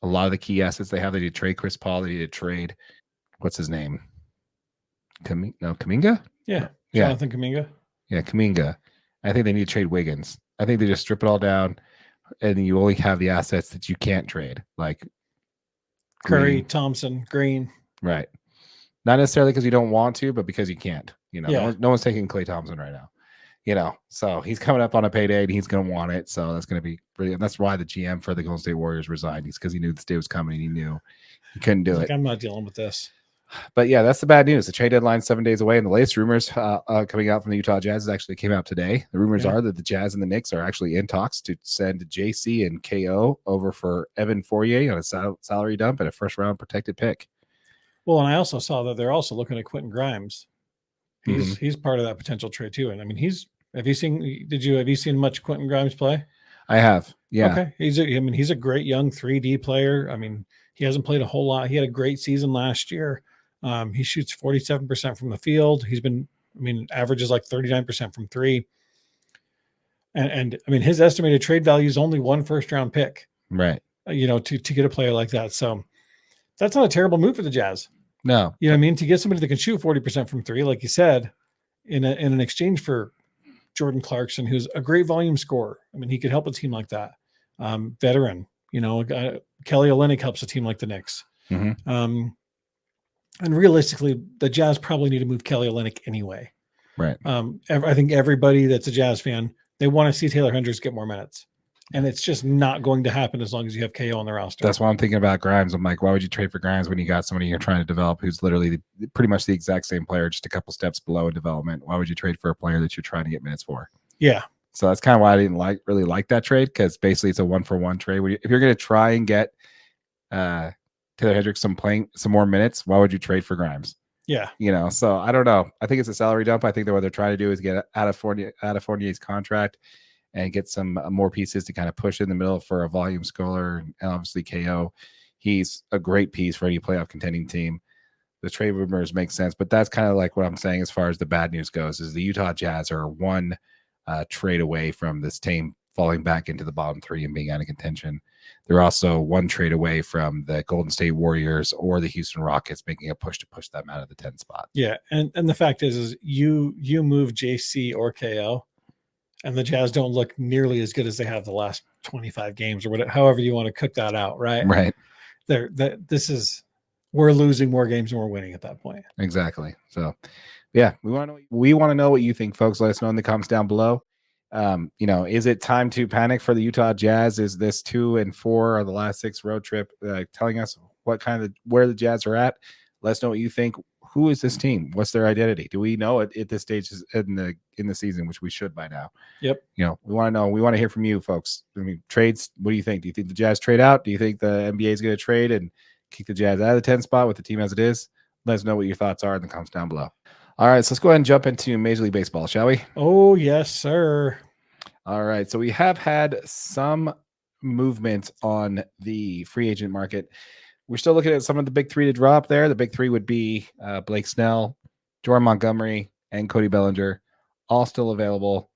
lot of the key assets they have. They need to trade Chris Paul. They need to trade, what's his name? Kuminga? Yeah. Yeah. Jonathan Kuminga. Yeah, Kuminga. I think they need to trade Wiggins. I think they just strip it all down, and you only have the assets that you can't trade, like Curry, Thompson, Green. Right. Not necessarily because you don't want to, but because you can't. Yeah. No one's taking Klay Thompson right now. So he's coming up on a payday and he's going to want it. So that's going to be pretty. And that's why the GM for the Golden State Warriors resigned. He's because he knew this day was coming and he knew he couldn't do it. I'm not dealing with this. But yeah, that's the bad news. The trade deadline 7 days away, and the latest rumors coming out from the Utah Jazz actually came out today. The rumors are that the Jazz and the Knicks are actually in talks to send JC and KO over for Evan Fournier on a salary dump and a first round protected pick. Well, and I also saw that they're also looking at Quentin Grimes. He's part of that potential trade too. And I mean, have you seen much Quentin Grimes play? I have. Yeah. Okay. He's a great young 3D player. I mean, he hasn't played a whole lot. He had a great season last year. He shoots 47% from the field. Averages like 39% from three. And I mean, his estimated trade value is only one first round pick. Right. To get a player like that. So that's not a terrible move for the Jazz. No. You know what I mean? To get somebody that can shoot 40% from three, like you said, in an exchange for Jordan Clarkson, who's a great volume scorer. I mean, he could help a team like that. Veteran, Kelly Olynyk helps a team like the Knicks. Mm-hmm. And realistically, the Jazz probably need to move Kelly Olynyk anyway. Right. I think everybody that's a Jazz fan, they want to see Taylor Hendricks get more minutes. And it's just not going to happen as long as you have KO on the roster. That's why I'm thinking about Grimes. I'm like, why would you trade for Grimes when you got somebody you're trying to develop who's literally pretty much the exact same player, just a couple steps below in development? Why would you trade for a player that you're trying to get minutes for? Yeah. So that's kind of why I didn't really like that trade, because basically it's a 1-for-1 trade. If you're going to try and get Taylor Hendricks some more minutes, why would you trade for Grimes? Yeah. So I don't know. I think it's a salary dump. I think that what they're trying to do is get out of Fournier's contract and get some more pieces to kind of push in the middle for a volume scorer. And obviously KO, he's a great piece for any playoff contending team. The trade rumors make sense, but that's kind of like what I'm saying as far as the bad news goes, is the Utah Jazz are one trade away from this team falling back into the bottom three and being out of contention. They're also one trade away from the Golden State Warriors or the Houston Rockets making a push them out of the 10 spot. Yeah. And the fact is you move JC or KO, and the Jazz don't look nearly as good as they have the last 25 games or whatever, however you want to cook that out, right? Right. We're losing more games than we're winning at that point. Exactly. So, yeah, we want to know what you think, folks. Let us know in the comments down below. Is it time to panic for the Utah Jazz? Is this 2-4 of the last 6 road trip telling us where the Jazz are at? Let us know what you think. Who is this team? What's their identity? Do we know it at this stage in the season, which we should by now? Yep. We want to know. We want to hear from you, folks. I mean, trades. What do you think? Do you think the Jazz trade out? Do you think the NBA is going to trade and kick the Jazz out of the 10 spot with the team as it is? Let us know what your thoughts are in the comments down below. All right, so let's go ahead and jump into Major League Baseball, shall we? Oh, yes, sir. All right, so we have had some movement on the free agent market. We're still looking at some of the big 3 to drop there. The big 3 would be Blake Snell, Jordan Montgomery, and Cody Bellinger, all still available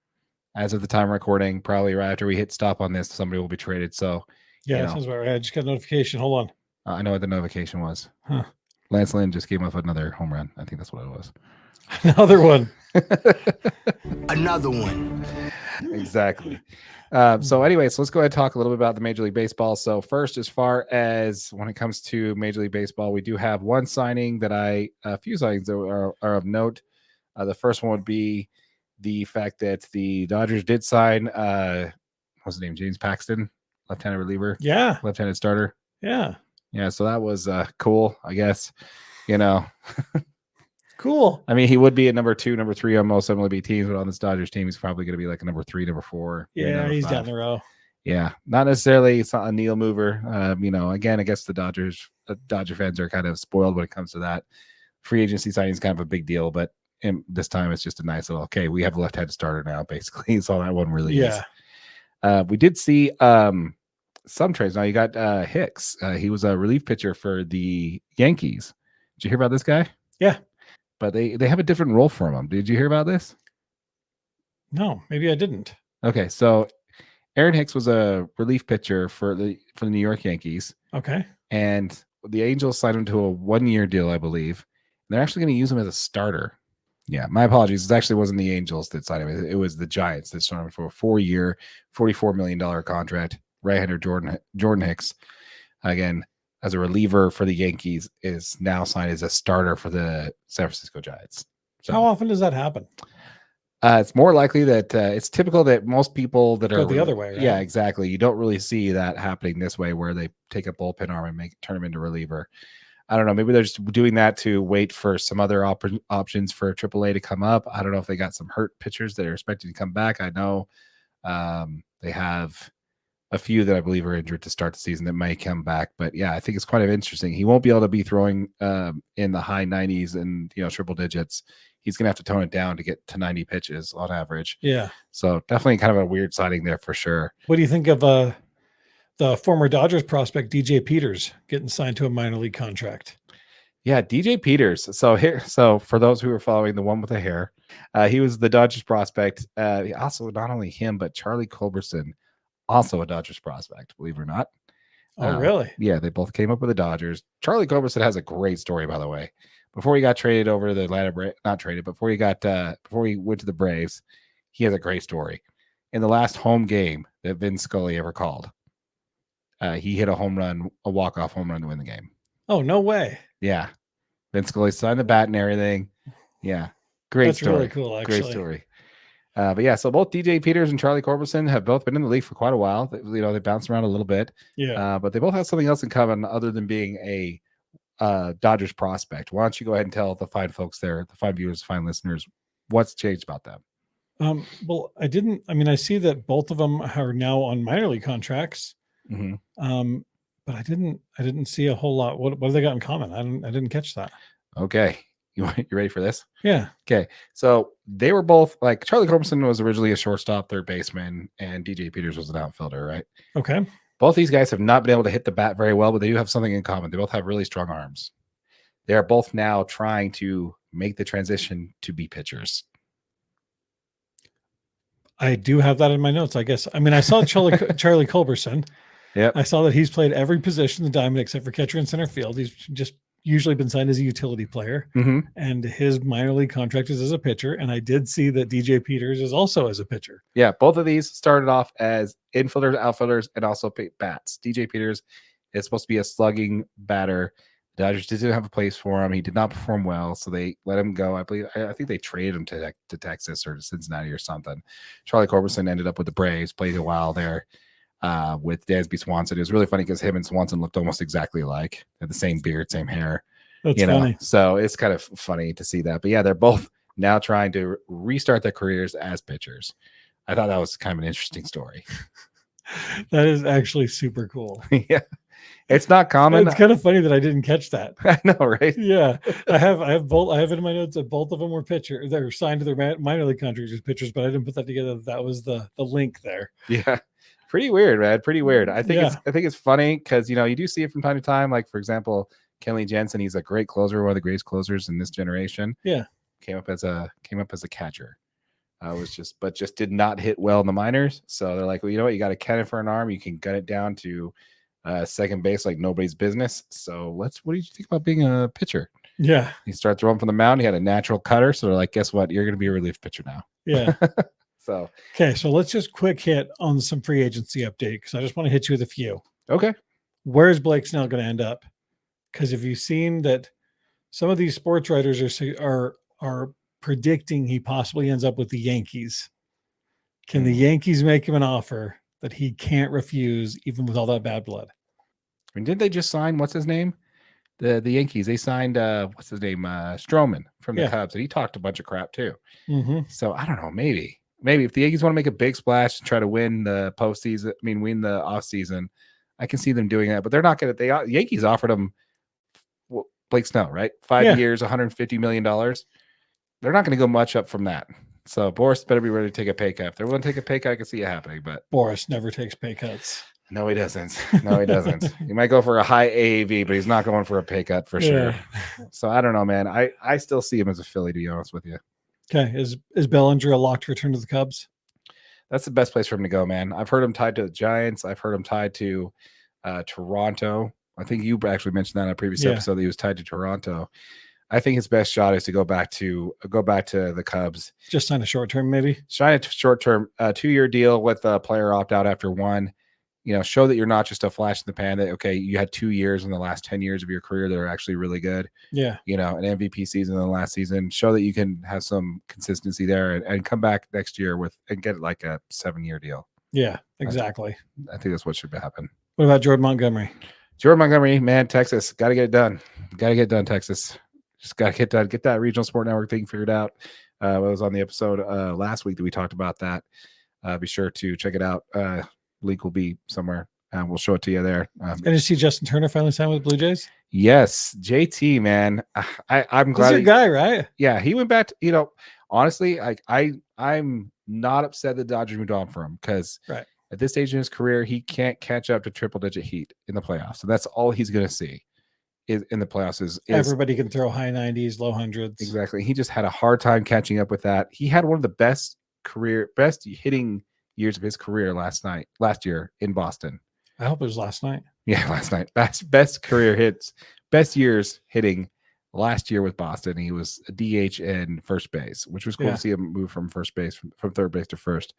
as of the time of recording. Probably right after we hit stop on this, somebody will be traded. So, yeah, sounds about right. I just got a notification. Hold on. I know what the notification was. Huh. Lance Lynn just came up with another home run. I think that's what it was. Another one. Another one. Exactly. So anyways, let's go ahead and talk a little bit about the Major League Baseball. So first, as far as when it comes to Major League Baseball, we do have one signing that a few signings that are of note. The first one would be the fact that the Dodgers did sign, what's his name? James Paxton, left-handed reliever. Yeah. Left-handed starter. Yeah. Yeah. So that was cool, I guess. Cool. I mean, he would be a number 2, number 3 on most MLB teams, but on this Dodgers team, he's probably going to be like a number 3, number 4. Yeah, he's 5. down the row. Yeah, not necessarily. It's not a needle mover. Again, I guess the Dodger fans are kind of spoiled when it comes to that. Free agency signing is kind of a big deal, but this time it's just a nice little, okay, we have a left-handed starter now, basically. So that one really is. We did see some trades. Now you got Hicks. He was a relief pitcher for the Yankees. Did you hear about this guy? Yeah. But they have a different role for him. Did you hear about this? No, maybe I didn't. Okay, so Aaron Hicks was a relief pitcher for the New York Yankees. Okay. And the Angels signed him to a 1-year deal, I believe. And they're actually going to use him as a starter. Yeah, my apologies. It actually wasn't the Angels that signed him. It was the Giants that signed him for a 4-year, $44 million contract. Right-hander Jordan Hicks, again, as a reliever for the Yankees, is now signed as a starter for the San Francisco Giants. So, how often does that happen? It's more likely that it's typical that most people that Go are the other way, right? Yeah, exactly. You don't really see that happening this way where they take a bullpen arm and turn him into reliever. I don't know. Maybe they're just doing that to wait for some other options for AAA to come up. I don't know if they got some hurt pitchers that are expected to come back. I know they have a few that I believe are injured to start the season that may come back. But yeah, I think it's quite interesting. He won't be able to be throwing in the high 90s and triple digits. He's going to have to tone it down to get to 90 pitches on average. Yeah. So definitely kind of a weird signing there for sure. What do you think of the former Dodgers prospect DJ Peters getting signed to a minor league contract? Yeah, DJ Peters. So for those who are following, the one with the hair, he was the Dodgers prospect. Also, not only him, but Charlie Culberson, also a Dodgers prospect, believe it or not. Oh, really? Yeah, they both came up with the Dodgers. Charlie Culberson has a great story, by the way. Before he got traded over to the Atlanta, not traded, before he went to the Braves, he has a great story. In the last home game that Vin Scully ever called, he hit a walk-off home run to win the game. Oh, no way. Yeah. Vin Scully signed the bat and everything. Yeah. Great story. That's really cool, actually. Great story. But yeah, so both DJ Peters and Charlie Culberson have both been in the league for quite a while. They bounced around a little bit. Yeah. But they both have something else in common other than being a Dodgers prospect. Why don't you go ahead and tell the fine folks there, the fine viewers, fine listeners, what's changed about them? Well, I see that both of them are now on minor league contracts. Mm-hmm. But I didn't see a whole lot. What have they got in common? I didn't catch that. Okay. You ready for this? Yeah. Okay. So they were both like Charlie Culberson was originally a shortstop, third baseman, and DJ Peters was an outfielder, right? Okay. Both these guys have not been able to hit the bat very well, but they do have something in common. They both have really strong arms. They are both now trying to make the transition to be pitchers. I do have that in my notes, I guess. I mean, I saw Charlie Culberson. Yeah. I saw that he's played every position in the diamond except for catcher and center field. He's just usually been signed as a utility player. Mm-hmm. And his minor league contract is as a pitcher. And I did see that DJ Peters is also as a pitcher. Yeah, both of these started off as infielders, outfielders, and also bats. DJ Peters is supposed to be a slugging batter The Dodgers didn't have a place for him. He did not perform well, so they let him go. I think they traded him to Texas or to Cincinnati or something. Charlie Corbison ended up with the Braves, played a while there with Dansby Swanson. It was really funny because him and Swanson looked almost exactly alike. They had the same beard, same hair. That's funny. So it's kind of funny to see that. But yeah, they're both now trying to restart their careers as pitchers. I thought that was kind of an interesting story. That is actually super cool. Yeah. It's not common. It's kind of funny that I didn't catch that. I know, right? Yeah. I have it in my notes that both of them were pitchers. They're signed to their minor league contracts as pitchers, but I didn't put that together. That was the link there. Yeah. Pretty weird, man. Pretty weird. I think it's funny because you do see it from time to time. Like, for example, Kenley Jensen, he's a great closer, one of the greatest closers in this generation. Yeah. Came up as a catcher. But just did not hit well in the minors. So they're like, well, you know what? You got a cannon for an arm. You can gut it down to second base like nobody's business. So what did you think about being a pitcher? Yeah. He started throwing from the mound. He had a natural cutter. So they're like, guess what? You're going to be a relief pitcher now. Yeah. So let's just quick hit on some free agency update because I just want to hit you with a few. Okay. Where's Blake Snell going to end up? Because have you seen that some of these sports writers are predicting he possibly ends up with the Yankees? Can the Yankees make him an offer that he can't refuse, even with all that bad blood? I mean, didn't they just sign what's his name? The Yankees. They signed what's his name? Stroman from the Cubs, and he talked a bunch of crap too. Mm-hmm. So I don't know. Maybe if the Yankees want to make a big splash and try to win the postseason, win the offseason, I can see them doing that. But they're not going to. The Yankees offered him Blake Snell, right? 5 years, $150 million. They're not going to go much up from that. So Boris better be ready to take a pay cut. If they're willing to take a pay cut, I can see it happening. But Boris never takes pay cuts. No, he doesn't. He might go for a high AAV, but he's not going for a pay cut for sure. So I don't know, man. I still see him as a Philly, to be honest with you. Okay. Is Bellinger a locked return to the Cubs? That's the best place for him to go, man. I've heard him tied to the Giants. I've heard him tied to Toronto. I think you actually mentioned that in a previous episode that he was tied to Toronto. I think his best shot is to go back to the Cubs. Just sign a short term, maybe. Sign a short term, 2-year deal with a player opt out after one. Show that you're not just a flash in the pan. That okay, you had 2 years in the last 10 years of your career that are actually really good. Yeah. An MVP season in the last season. Show that you can have some consistency there and come back next year and get like a 7-year deal. Yeah, exactly. I think that's what should happen. What about Jordan Montgomery? Jordan Montgomery, man, Texas, got to get it done. Got to get it done, Texas. Just got to get done. Get that regional sport network thing figured out. I was on the episode last week that we talked about that. Be sure to check it out. Link will be somewhere. We'll show it to you there. And did you see Justin Turner finally signed with Blue Jays? Yes, JT, man. I'm glad. He's your guy, right? Yeah, he went back to, honestly, I'm not upset that Dodgers moved on for him because at this stage in his career, he can't catch up to triple-digit heat in the playoffs. So that's all he's going to see is in the playoffs. Is everybody can throw high 90s, low hundreds. Exactly. He just had a hard time catching up with that. He had one of the best hitting years of his career last year in Boston. I hope it was last night. Yeah, last night. Best career hits, best years hitting last year with Boston. He was a DH and first base, which was cool to see him move from first base, from third base to first.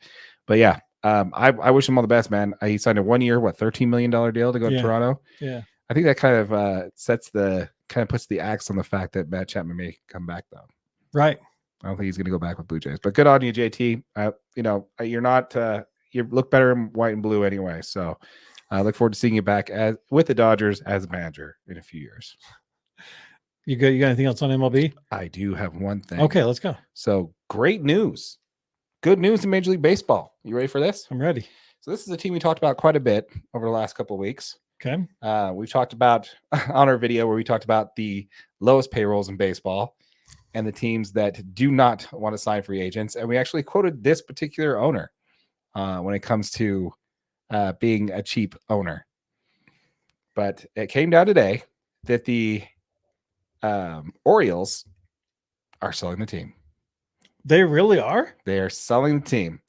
But yeah, I wish him all the best, man. He signed a 1 year, $13 million deal to go to Toronto. Yeah. I think that kind of puts the axe on the fact that Matt Chapman may come back though. Right. I don't think he's going to go back with Blue Jays, but good on you, JT. You're not, you look better in white and blue anyway. So I look forward to seeing you back with the Dodgers as a manager in a few years. You got anything else on MLB? I do have one thing. Okay, let's go. So great news. Good news in Major League Baseball. You ready for this? I'm ready. So this is a team we talked about quite a bit over the last couple of weeks. Okay. We've talked about on our video where we talked about the lowest payrolls in baseball and the teams that do not want to sign free agents. And we actually quoted this particular owner when it comes to being a cheap owner. But it came down today that the Orioles are selling the team. They really are? They are selling the team.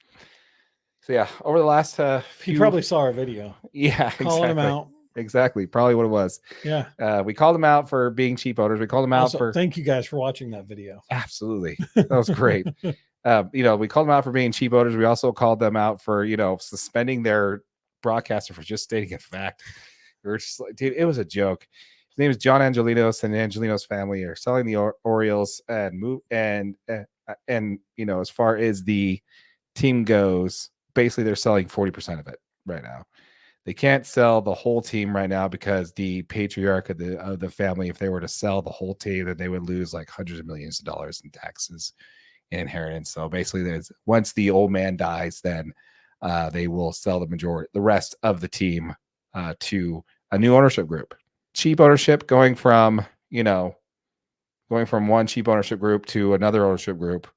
So yeah, over the last you probably saw our video. Yeah, calling them out. Exactly. Probably what it was. Yeah. We called them out for being cheap owners. We called them out for. Thank you guys for watching that video. Absolutely. That was great. We called them out for being cheap owners. We also called them out for, suspending their broadcaster for just stating a fact. We were just like, dude, it was a joke. His name is John Angelinos, and the Angelinos family are selling the Orioles and as far as the team goes, basically they're selling 40% of it right now. They can't sell the whole team right now because the patriarch of the family, if they were to sell the whole team, then they would lose like hundreds of millions of dollars in taxes and inheritance. So basically, once the old man dies, then they will sell the rest of the team to a new ownership group. Cheap ownership going from one cheap ownership group to another ownership group.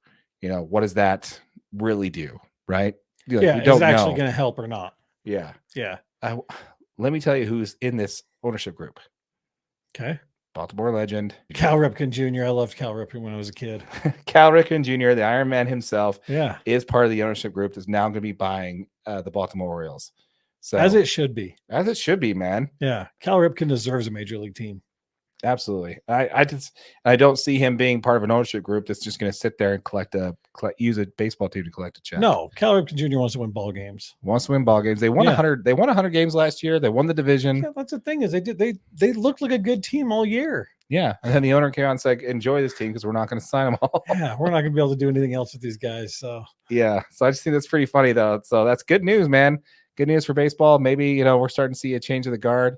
What does that really do, right? Is it actually going to help or not? Yeah. Let me tell you who's in this ownership group. Okay. Baltimore legend Cal Ripken Jr. I loved Cal Ripken when I was a kid. Cal Ripken Jr., the Iron Man himself, yeah, is part of the ownership group that's now going to be buying the Baltimore Orioles. So as it should be, man. Yeah, Cal Ripken deserves a major league team. Absolutely. I don't see him being part of an ownership group that's just going to sit there and use a baseball team to collect a check. No, Cal Ripken Jr. wants to win ball games. They won 100. They won 100 games last year. They won the division. Yeah, that's the thing is they looked like a good team all year. Yeah, and then the owner came out and said, "Enjoy this team because we're not going to sign them all." Yeah, we're not going to be able to do anything else with these guys. So yeah, so I just think that's pretty funny though. So that's good news, man. Good news for baseball. Maybe we're starting to see a change of the guard.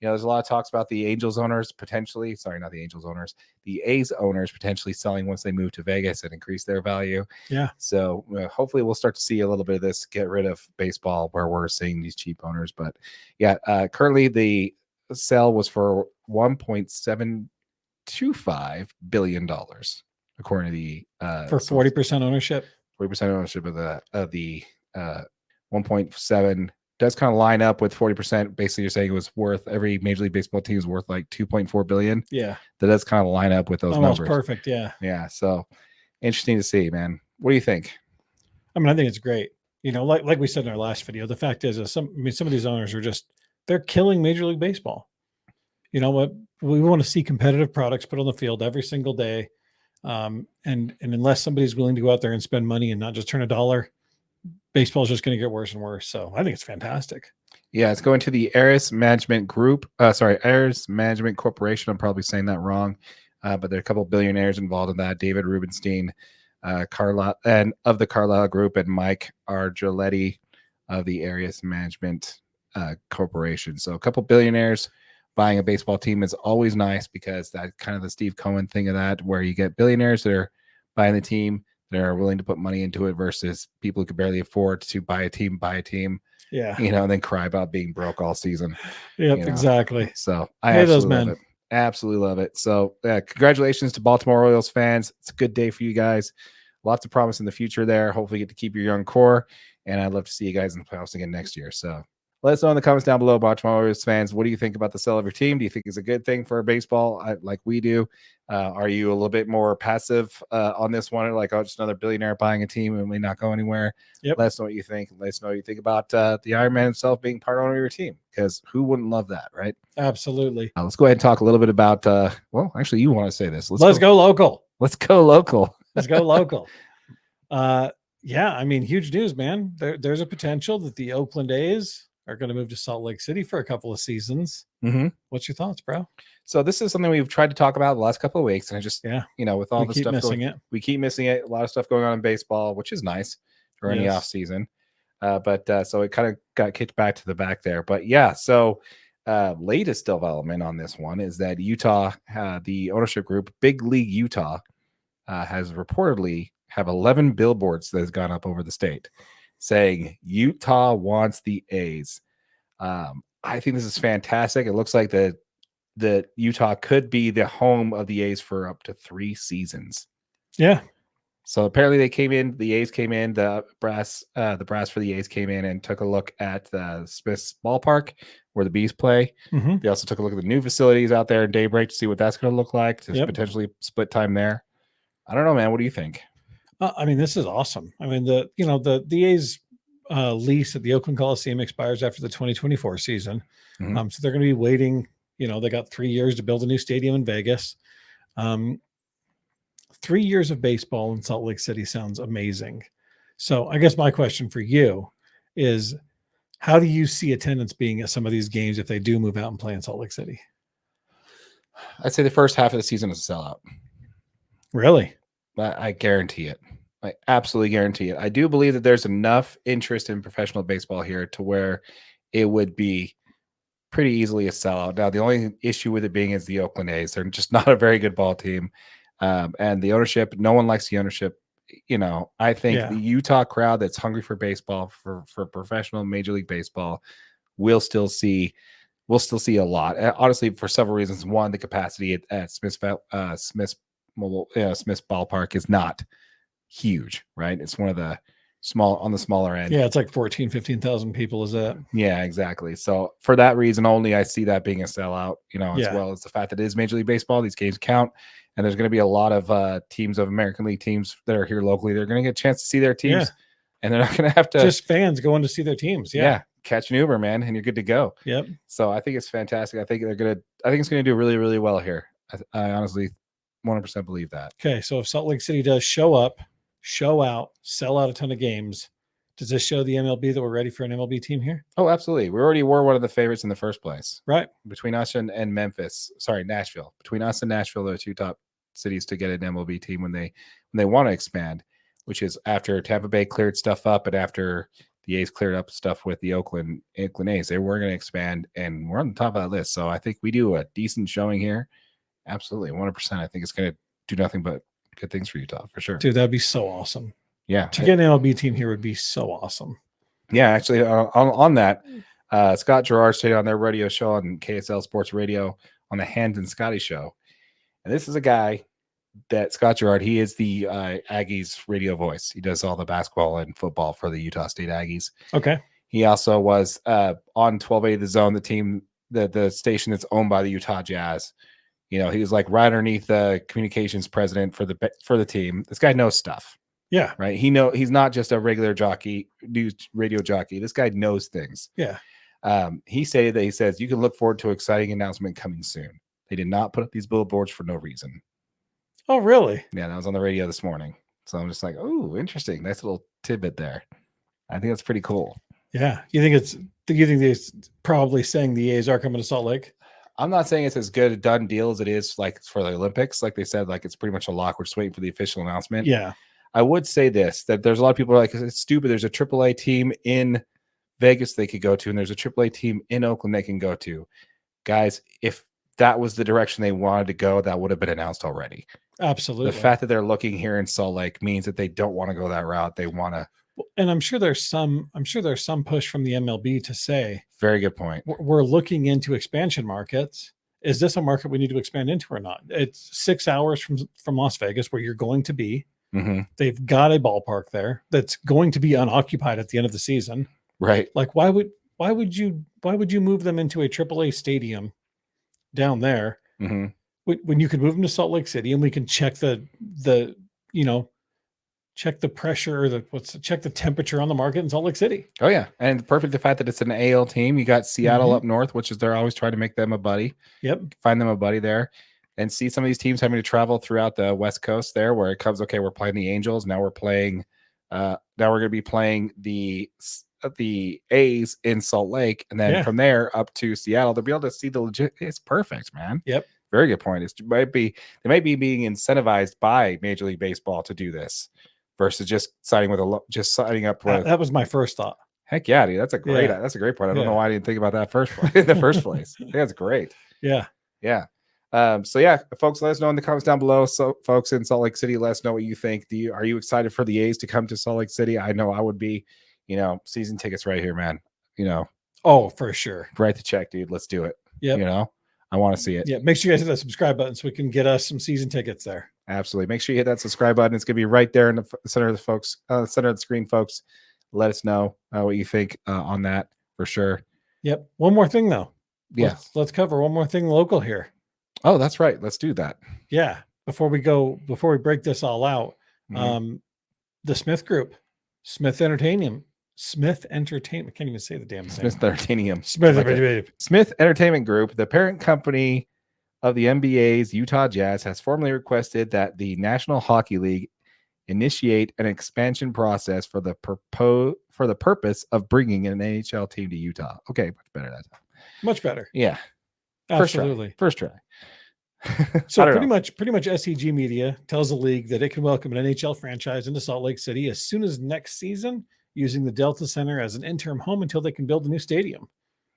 There's a lot of talks about the Angels owners potentially. Sorry, not the Angels owners. The A's owners potentially selling once they move to Vegas and increase their value. Yeah. So hopefully we'll start to see a little bit of this. Get rid of baseball where we're seeing these cheap owners. But yeah, currently the sale was for $1.725 billion, according to the for 40% ownership. 40% ownership of the 1.7 does kind of line up with 40%. Basically, you're saying it was worth every Major League Baseball team is worth like $2.4 billion. Yeah, that does kind of line up with those almost numbers. Perfect. Yeah. So interesting to see, man. What do you think? I mean, I think it's great. Like we said in our last video, the fact is some of these owners are they're killing Major League Baseball. You know what? We want to see competitive products put on the field every single day. And unless somebody's willing to go out there and spend money and not just turn a dollar, baseball is just going to get worse and worse. So I think it's fantastic. Yeah, it's going to the Aris Management Group. Aris Management Corporation. I'm probably saying that wrong, but there are a couple of billionaires involved in that. David Rubenstein, Carlisle, and of the Carlisle Group, and Mike Argiletti of the Aris Management Corporation. So a couple billionaires buying a baseball team is always nice because that's kind of the Steve Cohen thing of that, where you get billionaires that are buying the team. They're willing to put money into it versus people who could barely afford to buy a team. Yeah. And then cry about being broke all season. Yep, exactly. So I absolutely love it. Absolutely love it. So congratulations to Baltimore Orioles fans. It's a good day for you guys. Lots of promise in the future there. Hopefully you get to keep your young core. And I'd love to see you guys in the playoffs again next year. So let us know in the comments down below, Baltimore Orioles fans. What do you think about the sale of your team? Do you think it's a good thing for baseball like we do? Are you a little bit more passive on this one? Like, just another billionaire buying a team and may not go anywhere? Yep. Let us know what you think. Let us know what you think about the Iron Man himself being part owner of your team, because who wouldn't love that, right? Absolutely. Let's go ahead and talk a little bit about, actually, you want to say this. Let's go local. Let's go local. Let's go local. Yeah, I mean, huge news, man. There's a potential that the Oakland A's are going to move to Salt Lake City for a couple of seasons. Mm-hmm. What's your thoughts, bro? So this is something we've tried to talk about the last couple of weeks, and I just, with all the stuff we keep missing it. A lot of stuff going on in baseball, which is nice during the off season. So it kind of got kicked back to the back there. But yeah, so latest development on this one is that Utah, the ownership group, Big League Utah, has reportedly have 11 billboards that has gone up over the state saying Utah wants the A's. I think this is fantastic. It looks like that Utah could be the home of the A's for up to 3 seasons. Yeah. So apparently the A's came in, the brass for the A's came in and took a look at the Smith's ballpark where the Bees play. Mm-hmm. They also took a look at the new facilities out there in Daybreak to see what that's going to look like, to potentially split time there. I don't know, man. What do you think? I mean, this is awesome. I mean, the A's lease at the Oakland Coliseum expires after the 2024 season. Mm-hmm. So they're going to be waiting. They got 3 years to build a new stadium in Vegas. 3 years of baseball in Salt Lake City sounds amazing. So I guess my question for you is, how do you see attendance being at some of these games if they do move out and play in Salt Lake City? I'd say the first half of the season is a sellout. Really? I guarantee it. I absolutely guarantee it. I do believe that there's enough interest in professional baseball here to where it would be pretty easily a sellout. Now, the only issue with it being is the Oakland A's. They're just not a very good ball team. And the ownership, no one likes the ownership. I think the Utah crowd that's hungry for baseball, for professional Major League Baseball, we'll still see a lot. Honestly, for several reasons. One, the capacity at Smith's ballpark is not huge, right? It's one of the on the smaller end. Yeah, it's like 14, 15,000 people, is that? Yeah, exactly. So for that reason only, I see that being a sellout, as well as the fact that it is Major League Baseball. These games count, and there's going to be a lot of teams of American League teams that are here locally. They're going to get a chance to see their teams, and they're not going to have to just fans going to see their teams. Yeah, catch an Uber, man, and you're good to go. Yep. So I think it's fantastic. I think it's going to do really, really well here. I honestly 100% believe that. Okay, so if Salt Lake City does show up, show out, sell out a ton of games, does this show the MLB that we're ready for an MLB team here? Oh, absolutely. We already were one of the favorites in the first place. Right. Between us and Nashville. Between us and Nashville, they're the two top cities to get an MLB team when they want to expand, which is after Tampa Bay cleared stuff up and after the A's cleared up stuff with the Oakland A's. They were going to expand, and we're on the top of that list. So I think we do a decent showing here. Absolutely. 100%. I think it's going to do nothing but good things for Utah, for sure. Dude, that'd be so awesome. Yeah. To get an MLB team here would be so awesome. Yeah, actually, on that, Scott Gerard stayed on their radio show on KSL Sports Radio on the Hand and Scotty show. And this is a guy that Scott Gerard, he is the Aggies radio voice. He does all the basketball and football for the Utah State Aggies. Okay. He also was on 1280 The Zone, the team, the station that's owned by the Utah Jazz. He was like right underneath the communications president for the team. This guy knows stuff. Yeah. Right. He's not just a regular news radio jockey. This guy knows things. Yeah. He says you can look forward to an exciting announcement coming soon. They did not put up these billboards for no reason. Oh, really? Yeah, that was on the radio this morning. So I'm just like, oh, interesting. Nice little tidbit there. I think that's pretty cool. Yeah. You think they're probably saying the A's are coming to Salt Lake? I'm not saying it's as good a done deal as it is like for the Olympics. Like they said, like it's pretty much a lock. We're just waiting for the official announcement. Yeah. I would say this, that there's a lot of people are like, it's stupid. There's a AAA team in Vegas they could go to, and there's a AAA team in Oakland they can go to. Guys, if that was the direction they wanted to go, that would have been announced already. Absolutely. The fact that they're looking here in Salt Lake means that they don't want to go that route. They want to. And I'm sure there's some push from the MLB to say, very good point. We're looking into expansion markets. Is this a market we need to expand into or not? It's 6 hours from Las Vegas, where you're going to be. Mm-hmm. They've got a ballpark there that's going to be unoccupied at the end of the season. Right. Like, why would you move them into a AAA stadium down there mm-hmm. when you could move them to Salt Lake City and we can check check the pressure or check the temperature on the market in Salt Lake City. Oh yeah. And perfect the fact that it's an AL team. You got Seattle mm-hmm. up north, which is they're always trying to make them a buddy. Yep. Find them a buddy there. And see some of these teams having to travel throughout the West Coast there, where it comes, okay, we're playing the Angels. Now we're going to be playing the A's in Salt Lake. And then from there up to Seattle, they'll be able to see the legit. It's perfect, man. Yep. Very good point. They might be being incentivized by Major League Baseball to do this versus just signing up with. That was my first thought. Heck yeah, dude. That's a great point. I don't know why I didn't think about that in the first place. I think that's great. Yeah. Yeah. So yeah, folks, let us know in the comments down below. So folks in Salt Lake City, let us know what you think. Are you excited for the A's to come to Salt Lake City? I know I would be. Season tickets right here, man. Oh, for sure. Write the check, dude. Let's do it. Yeah. I want to see it. Yeah. Make sure you guys hit that subscribe button so we can get us some season tickets there. Absolutely. Make sure you hit that subscribe button. It's going to be right there in the center of the center of the screen, folks. Let us know what you think on that for sure. Yep. One more thing though. Yeah. Let's cover one more thing local here. Oh, that's right. Let's do that. Yeah. Before we break this all out, mm-hmm. The Smith Group, Smith Entertainment, can't even say the damn thing. Smith Entertainment Group, the parent company of the NBA's Utah Jazz, has formally requested that the National Hockey League initiate an expansion process for the purpose of bringing an NHL team to Utah. Okay, much better that time. Much better. Yeah. Absolutely. First try. So I don't pretty know. much SEG Media tells the league that it can welcome an NHL franchise into Salt Lake City as soon as next season, using the Delta Center as an interim home until they can build a new stadium.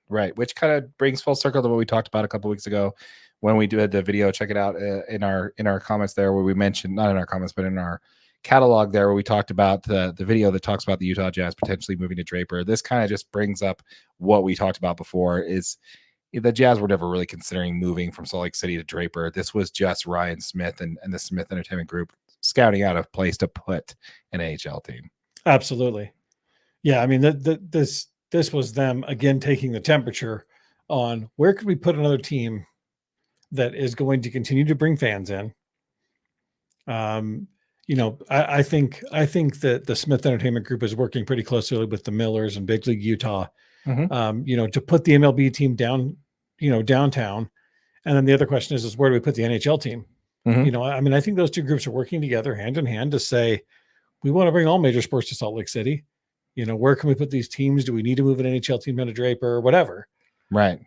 Right, which kind of brings full circle to what we talked about a couple weeks ago when we did the video. Check it out in our comments there, where we mentioned, not in our comments, but in our catalog there, where we talked about the video that talks about the Utah Jazz potentially moving to Draper. This kind of just brings up what we talked about before. Is the Jazz were never really considering moving from Salt Lake City to Draper. This was just Ryan Smith and the Smith Entertainment Group scouting out a place to put an AHL team. Absolutely. Yeah, I mean, this was them again taking the temperature on where could we put another team that is going to continue to bring fans in. You know, I think that the Smith Entertainment Group is working pretty closely with the Millers and Big League Utah, you know, to put the MLB team down, you know, downtown. And then the other question is where do we put the NHL team? You know, I mean, I think those two groups are working together hand in hand to say, we want to bring all major sports to Salt Lake City. You know, where can we put these teams? Do we need to move an NHL team down to Draper or whatever? Right.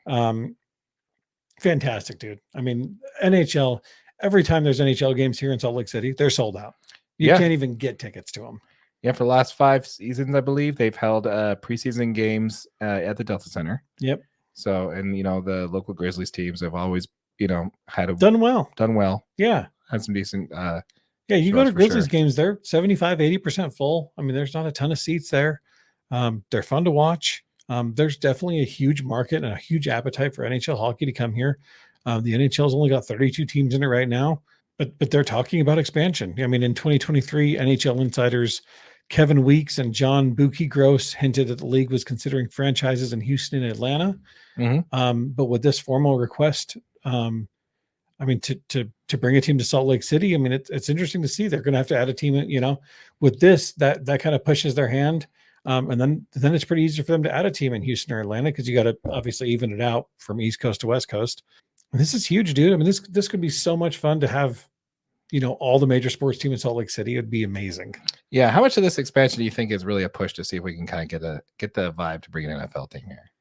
Fantastic, dude. I mean, NHL, every time there's NHL games here in Salt Lake City, they're sold out. You can't even get tickets to them. Yeah, for the last 5 seasons, I believe, they've held preseason games at the Delta Center. Yep. So, and, you know, the local Grizzlies teams have always, you know, done well. Yeah. Had some decent yeah, you go to Grizzlies games, they're 75, 80% full. I mean, there's not a ton of seats there. They're fun to watch. There's definitely a huge market and a huge appetite for NHL hockey to come here. The NHL's only got 32 teams in it right now, but they're talking about expansion. I mean, in 2023, NHL insiders Kevin Weeks and John Buki Gross hinted that the league was considering franchises in Houston and Atlanta. But with this formal request, I mean, to bring a team to Salt Lake City, I mean, it's interesting to see. They're going to have to add a team, you know, with this, that kind of pushes their hand. And then it's pretty easy for them to add a team in Houston or Atlanta, because you got to obviously even it out from East Coast to West Coast. And this is huge, dude. I mean, this could be so much fun to have, you know, all the major sports teams in Salt Lake City. It'd be amazing. Yeah. How much of this expansion do you think is really a push to see if we can kind of get the vibe to bring an NFL team here?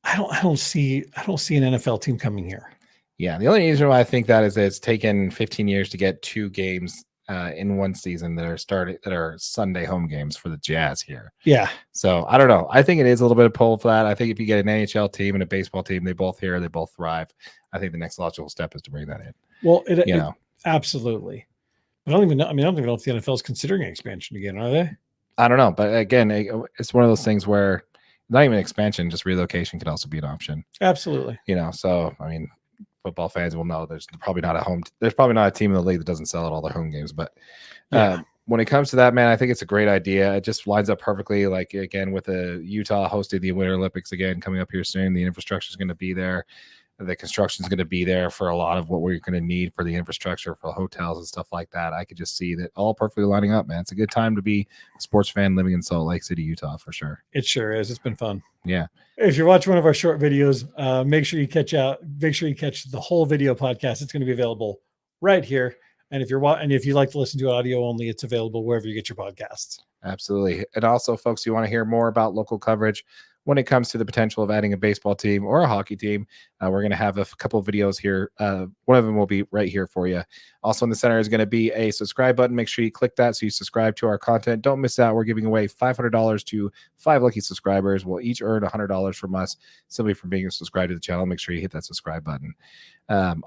I don't see an NFL team coming here. Yeah, the only reason why I think that is that it's taken 15 years to get 2 games in one season that are Sunday home games for the Jazz here. Yeah. So I don't know. I think it is a little bit of pull for that. I think if you get an NHL team and a baseball team, they both thrive. I think the next logical step is to bring that in. Well, it absolutely. But I don't even know. I mean, I don't even know if the NFL is considering expansion again, are they? I don't know. But again, it's one of those things where not even expansion, just relocation could also be an option. Absolutely. You know, so I mean, football fans will know there's probably not a team in the league that doesn't sell out all their home games. But when it comes to that, man, I think it's a great idea. It just lines up perfectly. Like, again, with the Utah hosting the Winter Olympics again coming up here soon, the infrastructure is going to be there. The construction is going to be there for a lot of what we're going to need for the infrastructure, for hotels and stuff like that. I could just see that all perfectly lining up, man. It's a good time to be a sports fan living in Salt Lake City, Utah, for sure. It sure is. It's been fun. Yeah. If you're watching one of our short videos, make sure you catch the whole video podcast. It's going to be available right here. And if you like to listen to audio only, it's available wherever you get your podcasts. Absolutely. And also, folks, you want to hear more about local coverage when it comes to the potential of adding a baseball team or a hockey team, we're going to have a couple of videos here. One of them will be right here for you. Also in the center is going to be a subscribe button. Make sure you click that so you subscribe to our content. Don't miss out. We're giving away $500 to 5 lucky subscribers. We'll each earn $100 from us simply for being subscribed to the channel. Make sure you hit that subscribe button.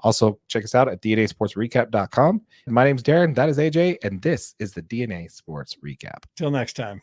Also, check us out at DNASportsRecap.com. My name's Darren. That is AJ. And this is the DNA Sports Recap. Till next time.